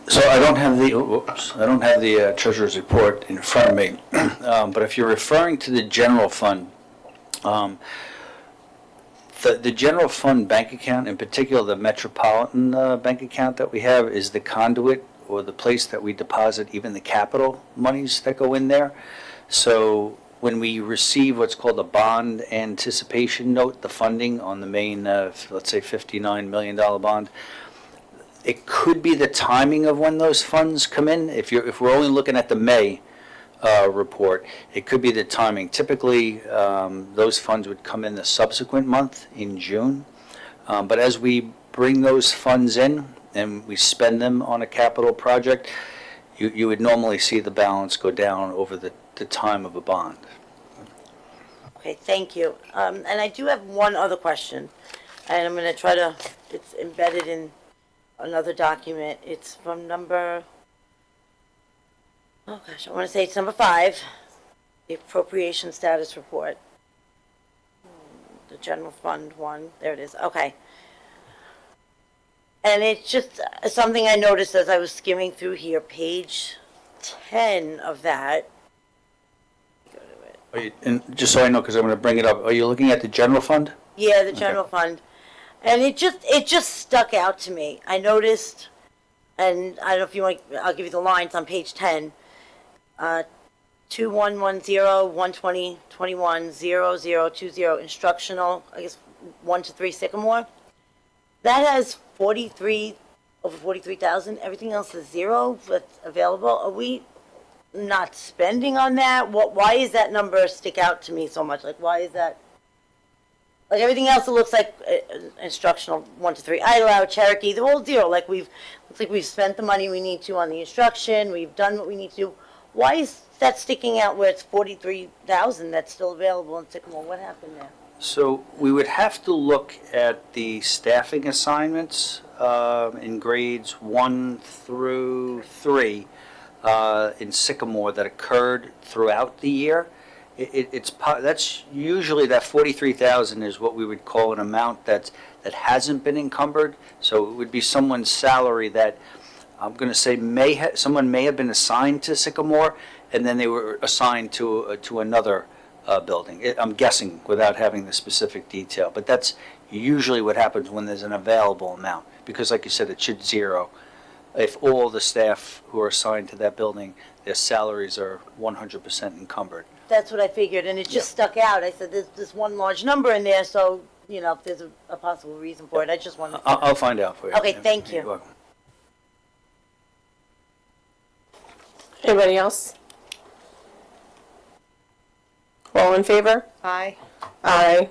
So I don't have the treasurer's report in front of me, but if you're referring to the general fund, the general fund bank account, in particular the Metropolitan bank account that we have, is the conduit or the place that we deposit even the capital monies that go in there. So when we receive what's called a bond anticipation note, the funding on the main, let's say $59 million bond, it could be the timing of when those funds come in. If we're only looking at the May report, it could be the timing. Typically, those funds would come in the subsequent month in June. But as we bring those funds in and we spend them on a capital project, you would normally see the balance go down over the time of a bond. Okay, thank you. And I do have one other question, and I'm going to try to, it's embedded in another document. It's from number, oh gosh, I want to say it's number 5, the appropriation status report. The general fund one, there it is, okay. And it's just something I noticed as I was skimming through here, page 10 of that. And just so I know, because I'm going to bring it up, are you looking at the general fund? Yeah, the general fund. And it just stuck out to me. I noticed, and I don't know if you want, I'll give you the lines on page 10. 2110, 12021, 0020 instructional, I guess 1 to 3 Sycamore. That has 43, over 43,000. Everything else is zero that's available. Are we not spending on that? Why is that number stick out to me so much? Like, why is that? Like everything else, it looks like instructional 1 to 3. Idlehour, Cherokee, they're all zero. Like looks like we've spent the money we need to on the instruction. We've done what we need to do. Why is that sticking out where it's 43,000 that's still available in Sycamore? What happened there? So we would have to look at the staffing assignments in grades 1 through 3 in Sycamore that occurred throughout the year. That's usually that 43,000 is what we would call an amount that hasn't been encumbered. So it would be someone's salary that I'm going to say someone may have been assigned to Sycamore, and then they were assigned to another building. I'm guessing without having the specific detail, but that's usually what happens when there's an available amount. Because, like you said, it should zero if all the staff who are assigned to that building, their salaries are 100% encumbered. That's what I figured, and it just stuck out. I said, there's this one large number in there, so, if there's a possible reason for it, I just wanted to. I'll find out for you. Okay, thank you. You're welcome. Anybody else? All in favor? Aye. Aye.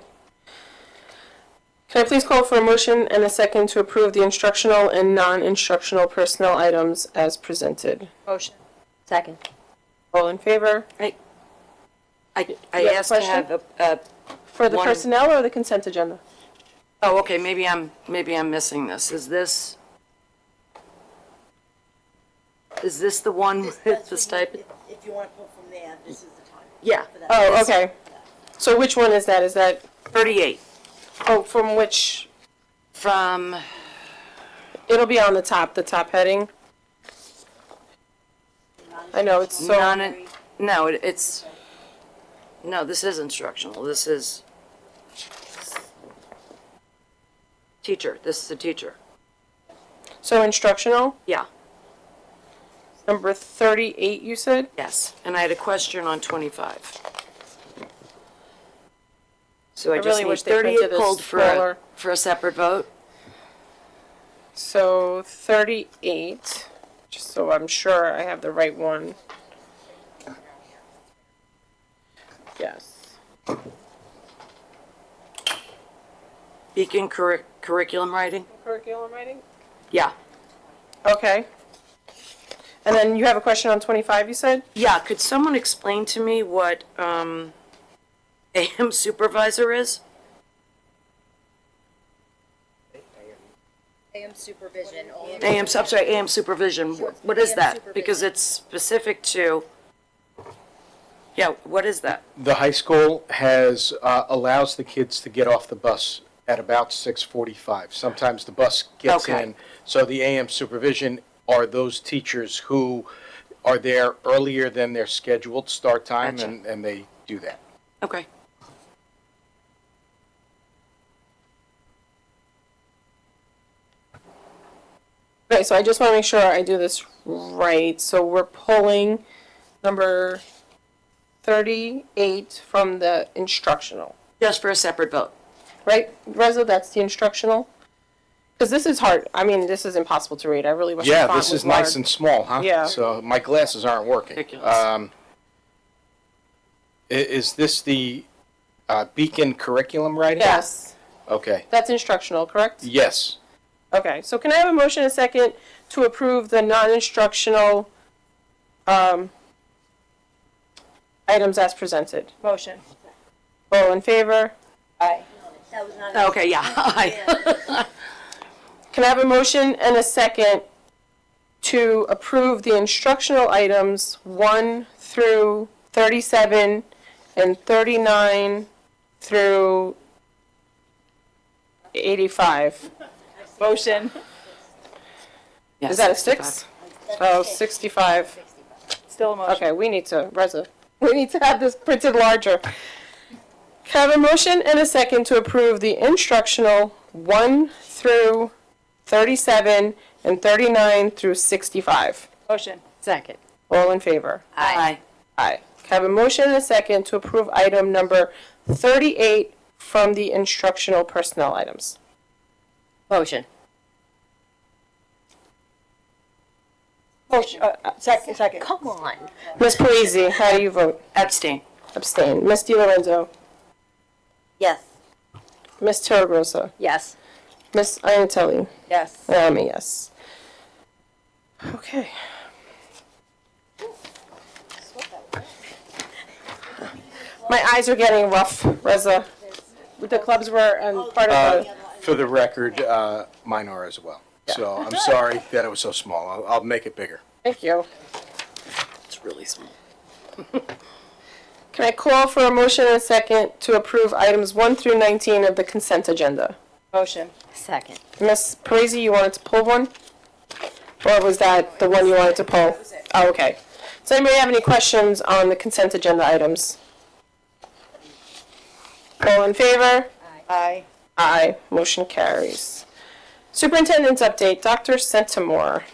Can I please call for a motion and a second to approve the instructional and non-instructional personnel items as presented? Motion. Second. All in favor? I You have a asked to question? have a, For the One- personnel or the consent agenda? oh, okay, maybe I'm missing this. Is this the one with the stipend? If you want to pull from there, this is the time. Yeah, for that. Oh, okay. So which one is that? Is that, 38 from which, from, it'll be on the top heading. I know, it's so, no, it's, no, this is instructional. This is teacher. This is a teacher. so instructional, Yeah, number 38, you said? yes. And I had a question on 25. So I I just really need wish they printed 38 this pulled for smaller. a separate vote. So 38, just so I'm sure I have the right one. Yes. Beacon curriculum writing? Curriculum writing? Yeah. Okay. And then you have a question on 25, you said? Yeah, could someone explain to me what AM supervisor is? AM supervision. I'm sorry, AM supervision. What is that? Because it's specific to, yeah, what is that? The high school has, allows the kids to get off the bus at about 6:45. Sometimes the bus gets Okay. in. So the AM supervision are those teachers who are there earlier than their scheduled start time, Gotcha. and they do that. Okay. Okay, so I just want to make sure I do this right. So we're pulling number 38 from the instructional, Just for a separate vote. right? Reza, that's the instructional? Because this is hard. I mean, this is impossible to read. I really wish the Yeah, font this was is nice large. and small, huh? Yeah. So my glasses aren't working. Ridiculous. Is this the Beacon curriculum writing? Yes, Okay. that's instructional, correct? Yes. Okay, so can I have a motion and a second to approve the non-instructional items as presented? Motion. All in favor? Aye. That was not. Okay, yeah. Can I have a motion and a second to approve the instructional items 1 through 37 and 39 through 85? Motion. Yes, Is that a 65. 6? Oh, 65. Still a motion. Okay, we need to have this printed larger. Can I have a motion and a second to approve the instructional 1 through 37 and 39 through 65? Motion. Second. All in favor? Aye. Aye. Can I have a motion and a second to approve item number 38 from the instructional personnel items? Motion. Motion, second. Come on. Ms. Parisi, how do you vote? Abstain. Abstain. Ms. Di Lorenzo? Yes. Ms. Terragrosa? Yes. Ms. Iantelli? Yes. And I'm a yes. Okay. My eyes are getting rough, Reza. The clubs were part of the... For the record, mine are as well. So I'm sorry that it was so small. I'll make it bigger. Thank you. It's really small. Can I call for a motion and a second to approve items 1 through 19 of the consent agenda? Motion. Second. Ms. Parisi, you wanted to pull one? Or was that the one you wanted to pull? Oh, okay. Does anybody have any questions on the consent agenda items? All in favor? Aye. Aye. Motion carries. Superintendent's update, Dr. Centimore.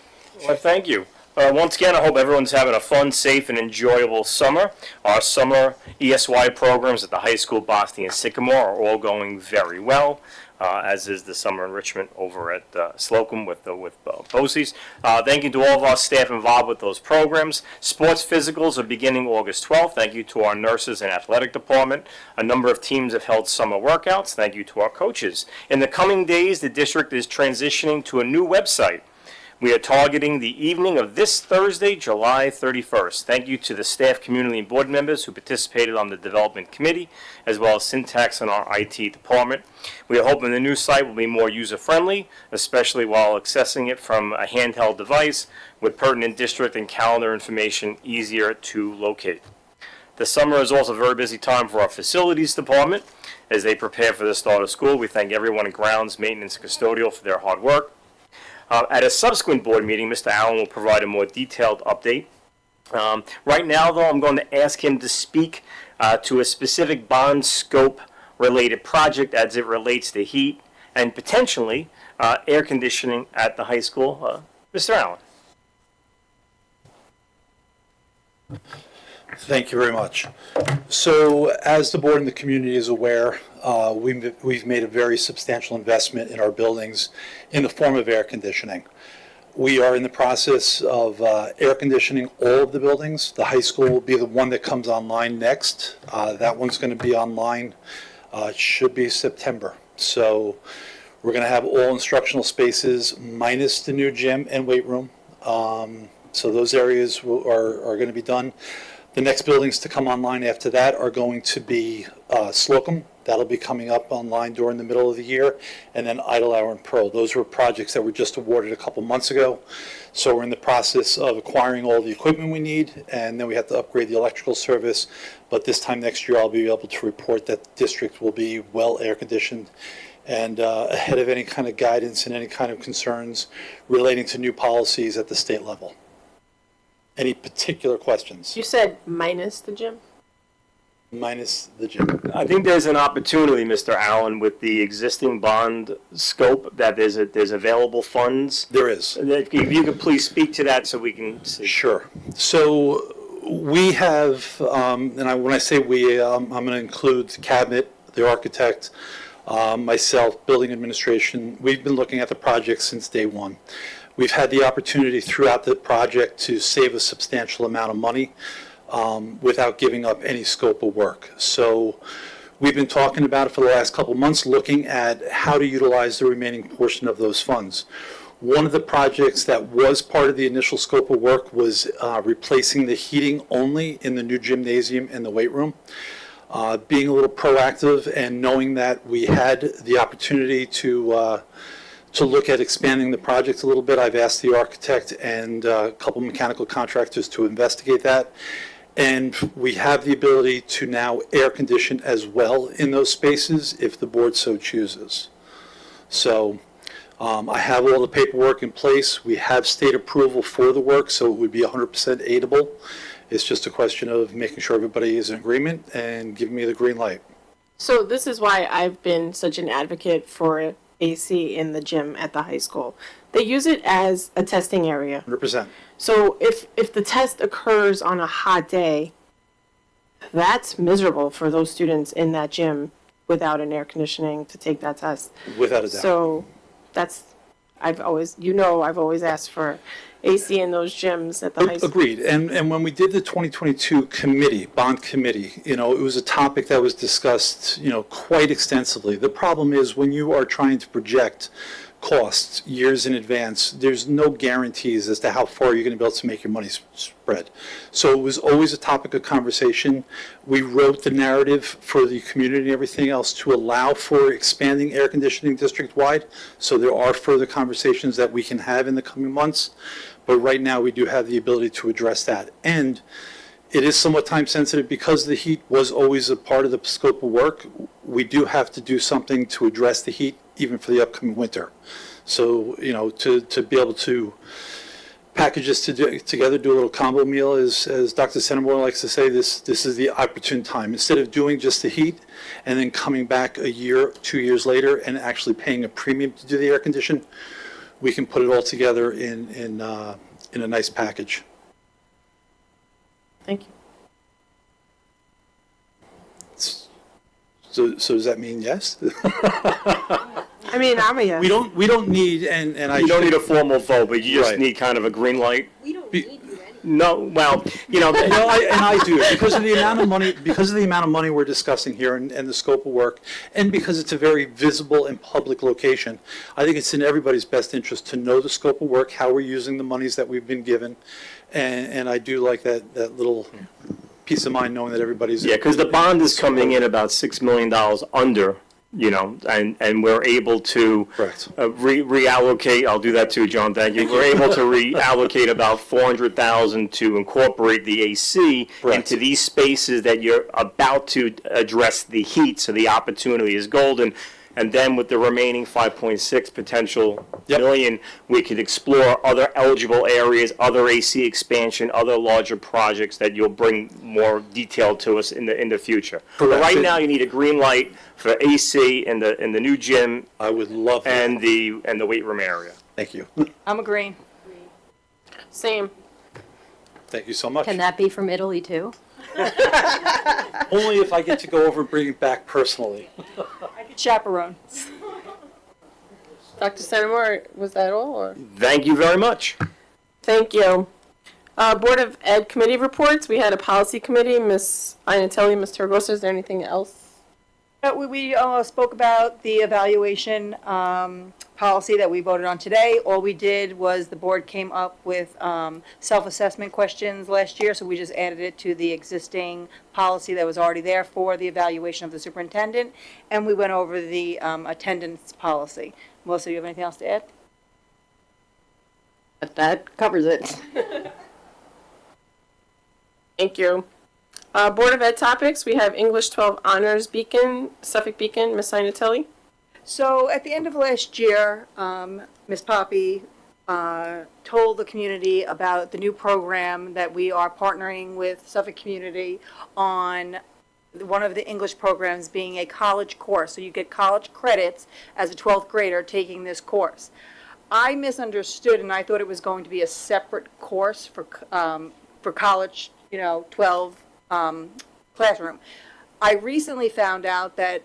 Well, thank you. Once again, I hope everyone's having a fun, safe, and enjoyable summer. Our summer ESY programs at the high school, Boston and Sycamore, are all going very well, as is the summer enrichment over at Slocum with BOCES. Thank you to all of our staff involved with those programs. Sports physicals are beginning August 12th. Thank you to our nurses and athletic department. A number of teams have held summer workouts. Thank you to our coaches. In the coming days, the district is transitioning to a new website. We are targeting the evening of this Thursday, July 31st. Thank you to the staff, community, and board members who participated on the development committee, as well as Syntax and our IT department. We are hoping the new site will be more user-friendly, especially while accessing it from a handheld device, with pertinent district and calendar information easier to locate. The summer is also a very busy time for our facilities department as they prepare for the start of school. We thank everyone in grounds, maintenance, and custodial for their hard work. At a subsequent board meeting, Mr. Allen will provide a more detailed update. Right now, though, I'm going to ask him to speak to a specific bond scope related project as it relates to heat and potentially air conditioning at the high school. Mr. Allen. Thank you very much. So as the board and the community is aware, we've made a very substantial investment in our buildings in the form of air conditioning. We are in the process of air conditioning all of the buildings. The high school will be the one that comes online next. That one's going to be online, it should be September. So we're going to have all instructional spaces minus the new gym and weight room. So those areas are going to be done. The next buildings to come online after that are going to be Slocum. That'll be coming up online during the middle of the year, and then Idlehour and Pearl. Those were projects that were just awarded a couple months ago. So we're in the process of acquiring all the equipment we need, and then we have to upgrade the electrical service. But this time next year, I'll be able to report that the district will be well air conditioned and ahead of any kind of guidance and any kind of concerns relating to new policies at the state level. Any particular questions? You said minus the gym? Minus the gym. I think there's an opportunity, Mr. Allen, with the existing bond scope, that there's available funds. There is. If you could please speak to that so we can see. Sure. So we have, when I say we, I'm going to include the cabinet, the architect, myself, building administration. We've been looking at the project since day one. We've had the opportunity throughout the project to save a substantial amount of money without giving up any scope of work. So we've been talking about it for the last couple of months, looking at how to utilize the remaining portion of those funds. One of the projects that was part of the initial scope of work was replacing the heating only in the new gymnasium and the weight room. Being a little proactive and knowing that we had the opportunity to look at expanding the project a little bit, I've asked the architect and a couple mechanical contractors to investigate that. And we have the ability to now air condition as well in those spaces if the board so chooses. So I have all the paperwork in place. We have state approval for the work, so it would be 100% aidable. It's just a question of making sure everybody is in agreement and giving me the green light. So this is why I've been such an advocate for AC in the gym at the high school. They use it as a testing area. 100%. So if the test occurs on a hot day, That's miserable for those students in that gym without an air conditioning to take that test. Without a doubt. So that's, I've always asked for AC in those gyms at the high school. Agreed. And when we did the 2022 committee, bond committee, it was a topic that was discussed, quite extensively. The problem is when you are trying to project costs years in advance, there's no guarantees as to how far you're going to be able to make your money spread. So it was always a topic of conversation. We wrote the narrative for the community and everything else to allow for expanding air conditioning district-wide. So there are further conversations that we can have in the coming months. But right now, we do have the ability to address that. And it is somewhat time-sensitive because the heat was always a part of the scope of work. We do have to do something to address the heat, even for the upcoming winter. So, to be able to package this together, do a little combo meal, as Dr. Centimore likes to say, this is the opportune time. Instead of doing just the heat and then coming back a year, 2 years later and actually paying a premium to do the air condition, we can put it all together in a nice package. Thank you. So does that mean yes? I mean, I'm a yes. We don't need, and I. You don't need a formal vote, but you just Right. need kind of a green light. We don't Be- need you anyway. No, well, No, I do, because of the amount of money we're discussing here and the scope of work, and because it's a very visible and public location, I think it's in everybody's best interest to know the scope of work, how we're using the monies that we've been given, and I do like that little peace of mind knowing that everybody's. yeah, because the bond is coming in about $6 million under, and we're able to Correct. reallocate, I'll do that too, John, thank you. We're able to reallocate about $400,000 to incorporate the AC Correct. into these spaces that you're about to address the heat, so the opportunity is golden. And then with the remaining 5.6 potential Yep. million, we could explore other eligible areas, other AC expansion, other larger projects that you'll bring more detail to us in the future. But Correct. right now, you need a green light for AC in the new gym I would love that. and the weight room area. Thank you. I'm agreeing. Same. Thank you so much. Can that be from Italy too? Only if I get to go over and bring it back personally. I could chaperone. Dr. Centimore, was that all? Or? Thank you very much. Thank you. Board of Ed committee reports. We had a policy committee. Ms. Inatelli, Ms. Torgosa, is there anything else? We spoke about the evaluation policy that we voted on today. All we did was the board came up with self-assessment questions last year, so we just added it to the existing policy that was already there for the evaluation of the superintendent, and we went over the attendance policy. Melissa, do you have anything else to add? That covers it. Thank you. Board of Ed topics. We have English 12 Honors Beacon, Suffolk Beacon, Ms. Inatelli. So at the end of last year, Ms. Poppy told the community about the new program that we are partnering with Suffolk Community on, one of the English programs being a college course. So you get college credits as a 12th grader taking this course. I misunderstood, and I thought it was going to be a separate course for college, 12 classroom. I recently found out that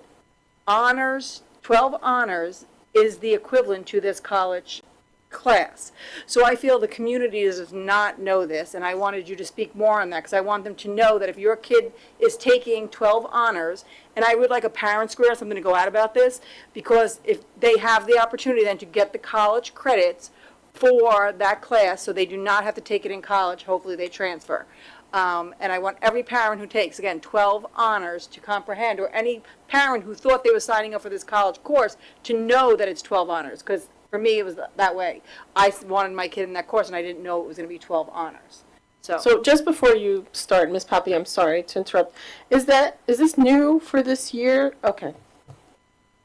honors, 12 honors, is the equivalent to this college class. So I feel the community does not know this, and I wanted you to speak more on that, because I want them to know that if your kid is taking 12 honors, and I would like a parent square, something to go out about this, because if they have the opportunity then to get the college credits for that class, so they do not have to take it in college, hopefully they transfer. And I want every parent who takes, again, 12 honors to comprehend, or any parent who thought they were signing up for this college course to know that it's 12 honors, because for me, it was that way. I wanted my kid in that course, and I didn't know it was going to be 12 honors. So just before you start, Ms. Poppy, I'm sorry to interrupt. Is this new for this year? Okay.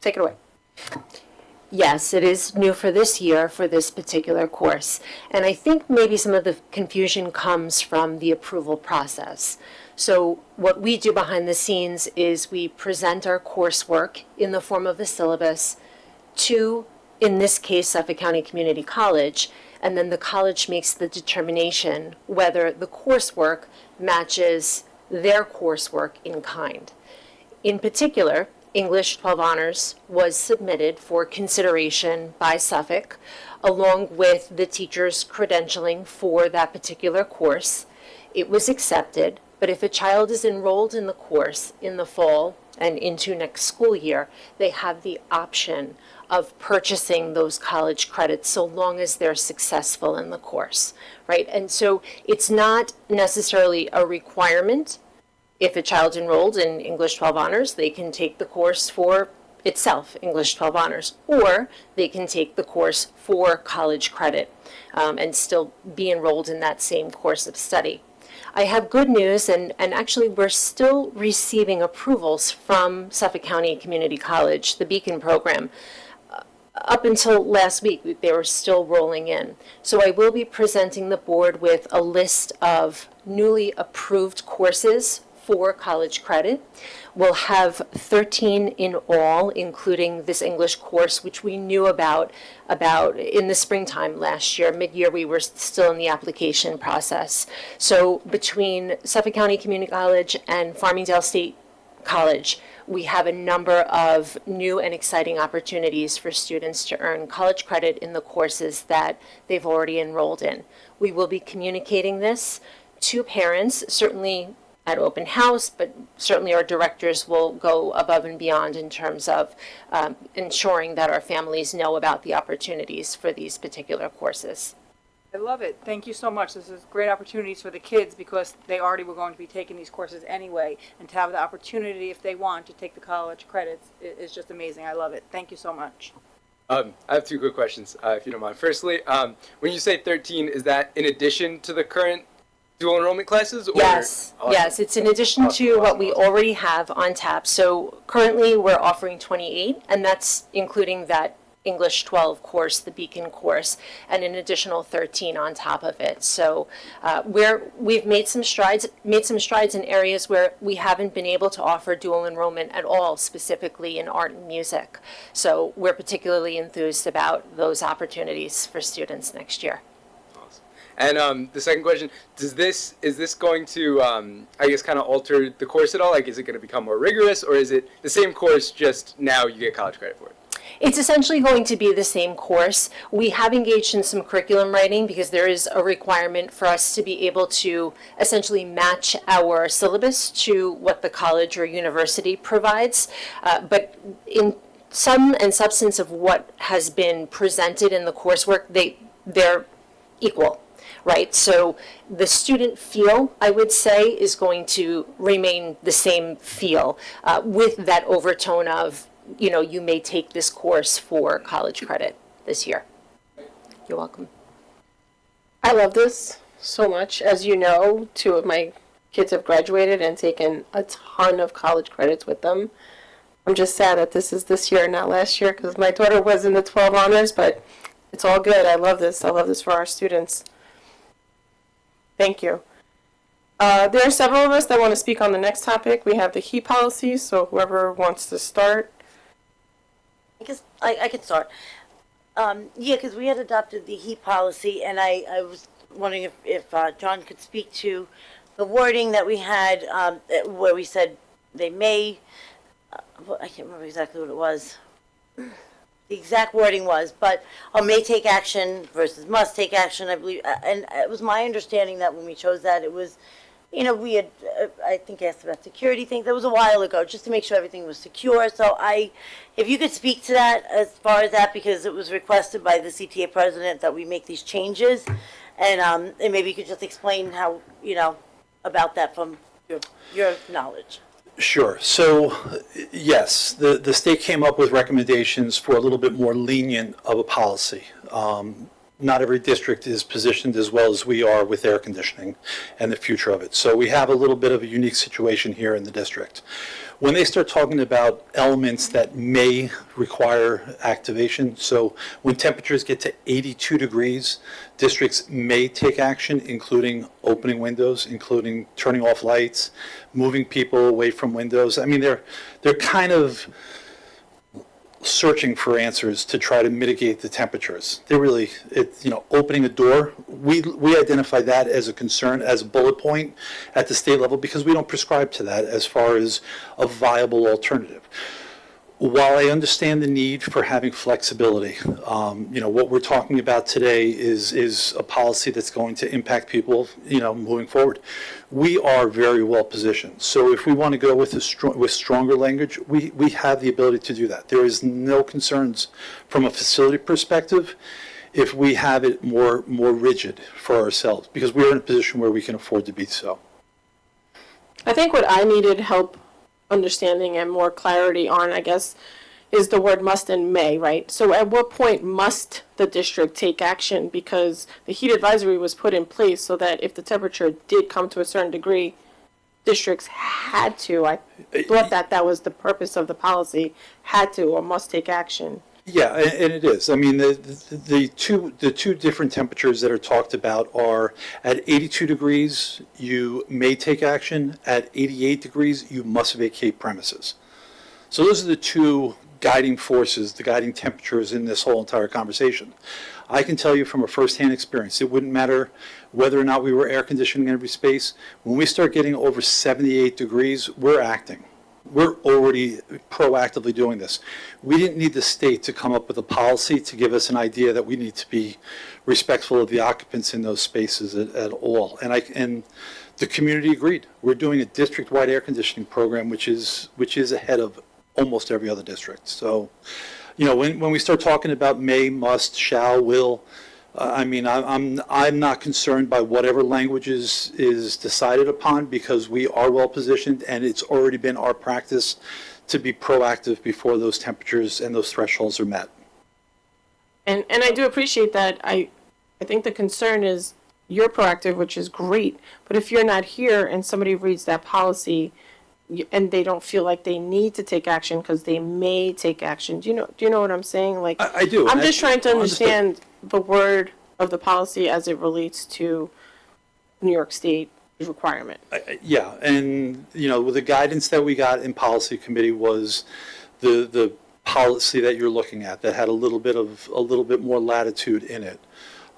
Take it away. Yes, it is new for this year for this particular course. And I think maybe some of the confusion comes from the approval process. So what we do behind the scenes is we present our coursework in the form of the syllabus to, in this case, Suffolk County Community College, and then the college makes the determination whether the coursework matches their coursework in kind. In particular, English 12 Honors was submitted for consideration by Suffolk, along with the teacher's credentialing for that particular course. It was accepted, but if a child is enrolled in the course in the fall and into next school year, they have the option of purchasing those college credits so long as they're successful in the course, right? And so it's not necessarily a requirement. If a child's enrolled in English 12 Honors, they can take the course for itself, English 12 Honors, or they can take the course for college credit and still be enrolled in that same course of study. I have good news, and actually we're still receiving approvals from Suffolk County Community College, the Beacon program. Up until last week, they were still rolling in. So I will be presenting the board with a list of newly approved courses for college credit. We'll have 13 in all, including this English course, which we knew about in the springtime last year. Mid-year, we were still in the application process. So between Suffolk County Community College and Farmingdale State College, we have a number of new and exciting opportunities for students to earn college credit in the courses that they've already enrolled in. We will be communicating this to parents, certainly at open house, but certainly our directors will go above and beyond in terms of ensuring that our families know about the opportunities for these particular courses. I love it. Thank you so much. This is great opportunities for the kids because they already were going to be taking these courses anyway, and to have the opportunity, if they want, to take the college credits is just amazing. I love it. Thank you so much. I have two quick questions, if you don't mind. Firstly, when you say 13, is that in addition to the current dual enrollment classes? Or? Yes, Awesome. yes, it's in addition to what we already have on tap. So currently, we're offering 28, and that's including that English 12 course, the Beacon course, and an additional 13 on top of it. So we've made some strides in areas where we haven't been able to offer dual enrollment at all, specifically in art and music. So we're particularly enthused about those opportunities for students next year. And the second question, is this going to, I guess, kind of alter the course at all? Like, is it going to become more rigorous, or is it the same course, just now you get college credit for it? It's essentially going to be the same course. We have engaged in some curriculum writing because there is a requirement for us to be able to essentially match our syllabus to what the college or university provides. But in sum and substance of what has been presented in the coursework, they're equal. Right, so the student feel, I would say, is going to remain the same feel with that overtone of, you may take this course for college credit this year. You're welcome. I love this so much. As you know, 2 of my kids have graduated and taken a ton of college credits with them. I'm just sad that this is this year, not last year, because my daughter was in the 12 honors, but it's all good. I love this. I love this for our students. Thank you. There are several of us that want to speak on the next topic. We have the HEAP policy, so whoever wants to start. I guess I can start. Yeah, because we had adopted the HEAP policy, and I was wondering if John could speak to the wording that we had where we said they may, I can't remember exactly what it was. The exact wording was, but may take action versus must take action, I believe. And it was my understanding that when we chose that, it was, we had, I think, asked about security things. That was a while ago, just to make sure everything was secure. So if you could speak to that as far as that, because it was requested by the CTA president that we make these changes. And maybe you could just explain how, about that from your knowledge. Sure. So, yes, the state came up with recommendations for a little bit more lenient of a policy. Not every district is positioned as well as we are with air conditioning and the future of it. So we have a little bit of a unique situation here in the district. When they start talking about elements that may require activation, so when temperatures get to 82 degrees, districts may take action, including opening windows, including turning off lights, moving people away from windows. I mean, they're kind of searching for answers to try to mitigate the temperatures. They're really, opening a door, we identify that as a concern, as a bullet point at the state level, because we don't prescribe to that as far as a viable alternative. While I understand the need for having flexibility, what we're talking about today is a policy that's going to impact people, moving forward. We are very well positioned. So if we want to go with stronger language, we have the ability to do that. There is no concerns from a facility perspective if we have it more rigid for ourselves, because we're in a position where we can afford to be so. I think what I needed help understanding and more clarity on, I guess, is the word must and may, right? So at what point must the district take action? Because the heat advisory was put in place so that if the temperature did come to a certain degree, districts had to, I thought that was the purpose of the policy, had to or must take action. Yeah, and it is. I mean, the two different temperatures that are talked about are at 82 degrees, you may take action. At 88 degrees, you must vacate premises. So those are the two guiding forces, the guiding temperatures in this whole entire conversation. I can tell you from a firsthand experience, it wouldn't matter whether or not we were air conditioning every space. When we start getting over 78 degrees, we're acting. We're already proactively doing this. We didn't need the state to come up with a policy to give us an idea that we need to be respectful of the occupants in those spaces at all. And the community agreed. We're doing a district-wide air conditioning program, which is ahead of almost every other district. So, when we start talking about may, must, shall, will, I'm not concerned by whatever language is decided upon, because we are well positioned, and it's already been our practice to be proactive before those temperatures and those thresholds are met. And I do appreciate that. I think the concern is you're proactive, which is great. But if you're not here and somebody reads that policy and they don't feel like they need to take action because they may take action, do you know what I'm saying? Like, I do. I'm just trying to understand the word of the policy as it relates to New York State requirement. Yeah, and the guidance that we got in policy committee was the policy that you're looking at that had a little bit more latitude in it.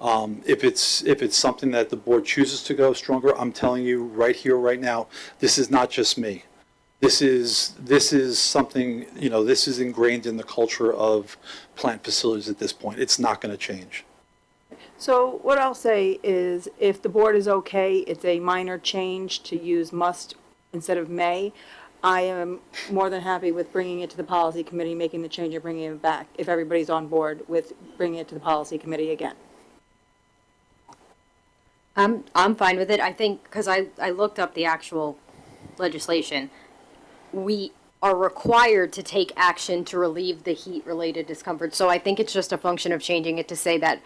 If it's something that the board chooses to go stronger, I'm telling you right here, right now, this is not just me. This is something, this is ingrained in the culture of plant facilities at this point. It's not going to change. So what I'll say is, if the board is okay, it's a minor change to use must instead of may. I am more than happy with bringing it to the policy committee, making the change and bringing it back, if everybody's on board with bringing it to the policy committee again. I'm fine with it. I think, because I looked up the actual legislation, we are required to take action to relieve the heat-related discomfort. So I think it's just a function of changing it to say that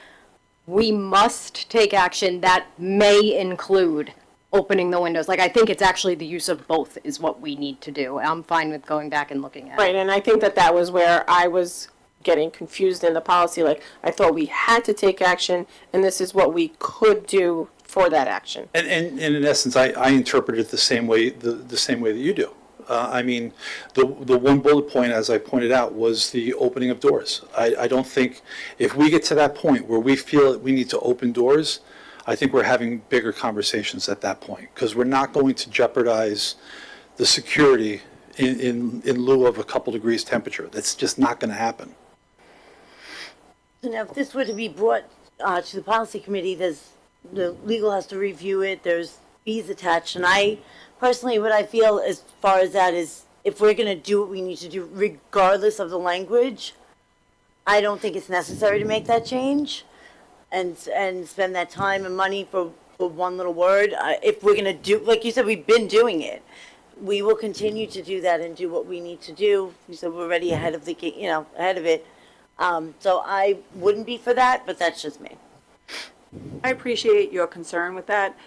we must take action that may include opening the windows. Like, I think it's actually the use of both is what we need to do. I'm fine with going back and looking at it. Right, and I think that was where I was getting confused in the policy. Like, I thought we had to take action, and this is what we could do for that action. And in essence, I interpret it the same way that you do. The one bullet point, as I pointed out, was the opening of doors. I don't think, if we get to that point where we feel that we need to open doors, I think we're having bigger conversations at that point, because we're not going to jeopardize the security in lieu of a couple degrees temperature. That's just not going to happen. So now, if this were to be brought to the policy committee, the legal has to review it, there's fees attached, and I personally, what I feel as far as that is, if we're going to do what we need to do, regardless of the language, I don't think it's necessary to make that change and spend that time and money for one little word. If we're going to do, like you said, we've been doing it. We will continue to do that and do what we need to do. You said we're already ahead of ahead of it. So I wouldn't be for that, but that's just me. I appreciate your concern with that.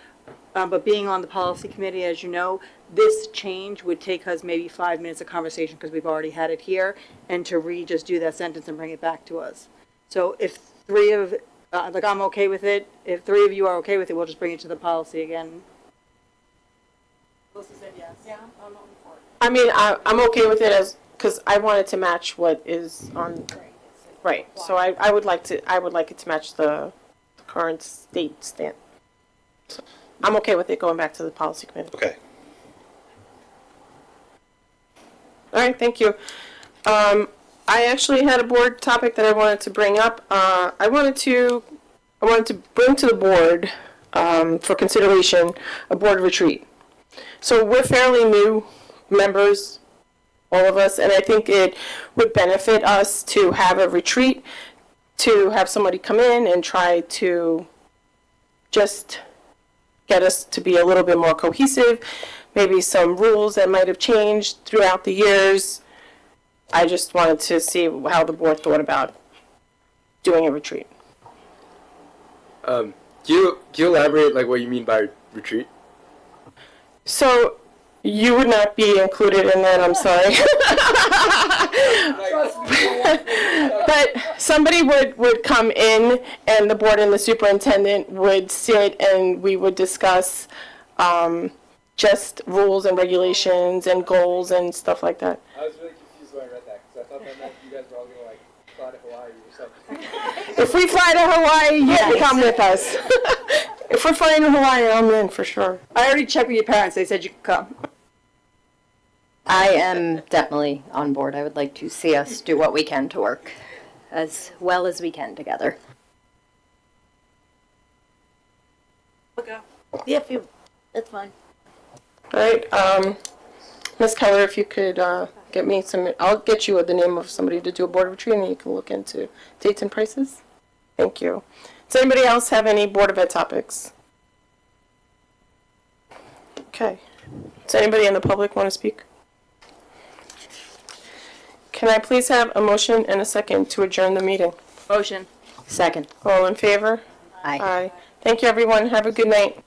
But being on the policy committee, as you know, this change would take us maybe 5 minutes of conversation, because we've already had it here, and to just do that sentence and bring it back to us. So if I'm okay with it, if 3 of you are okay with it, we'll just bring it to the policy again. Melissa said yes. Yeah, I'm for it. I'm okay with it because I wanted to match what is on, right, so I would like it to match the current state stand. So I'm okay with it going back to the policy committee. Okay. All right, thank you. I actually had a board topic that I wanted to bring up. I wanted to bring to the board, for consideration, a board retreat. So we're fairly new members, all of us, and I think it would benefit us to have a retreat, to have somebody come in and try to just get us to be a little bit more cohesive, maybe some rules that might have changed throughout the years. I just wanted to see how the board thought about doing a retreat. Can you elaborate like what you mean by retreat? So you would not be included in that, I'm sorry. But somebody would come in and the board and the superintendent would sit and we would discuss just rules and regulations and goals and stuff like that. I was really confused when I read that because I thought that meant you guys were all going to like fly to Hawaii or something. If we fly to Hawaii, you can come with us. If we're flying to Hawaii, I'm in for sure. I already checked with your parents, they said you could come. I am definitely on board. I would like to see us do what we can to work as well as we can together. Yeah, if you, that's fine. All right, Ms. Keller, if you could get me some, I'll get you the name of somebody to do a board retreat and then you can look into dates and prices. Thank you. Does anybody else have any Board of Ed topics? Okay. Does anybody in the public want to speak? Can I please have a motion and a second to adjourn the meeting? Motion. Second. All in favor? Aye. Aye. Thank you, everyone. Have a good night.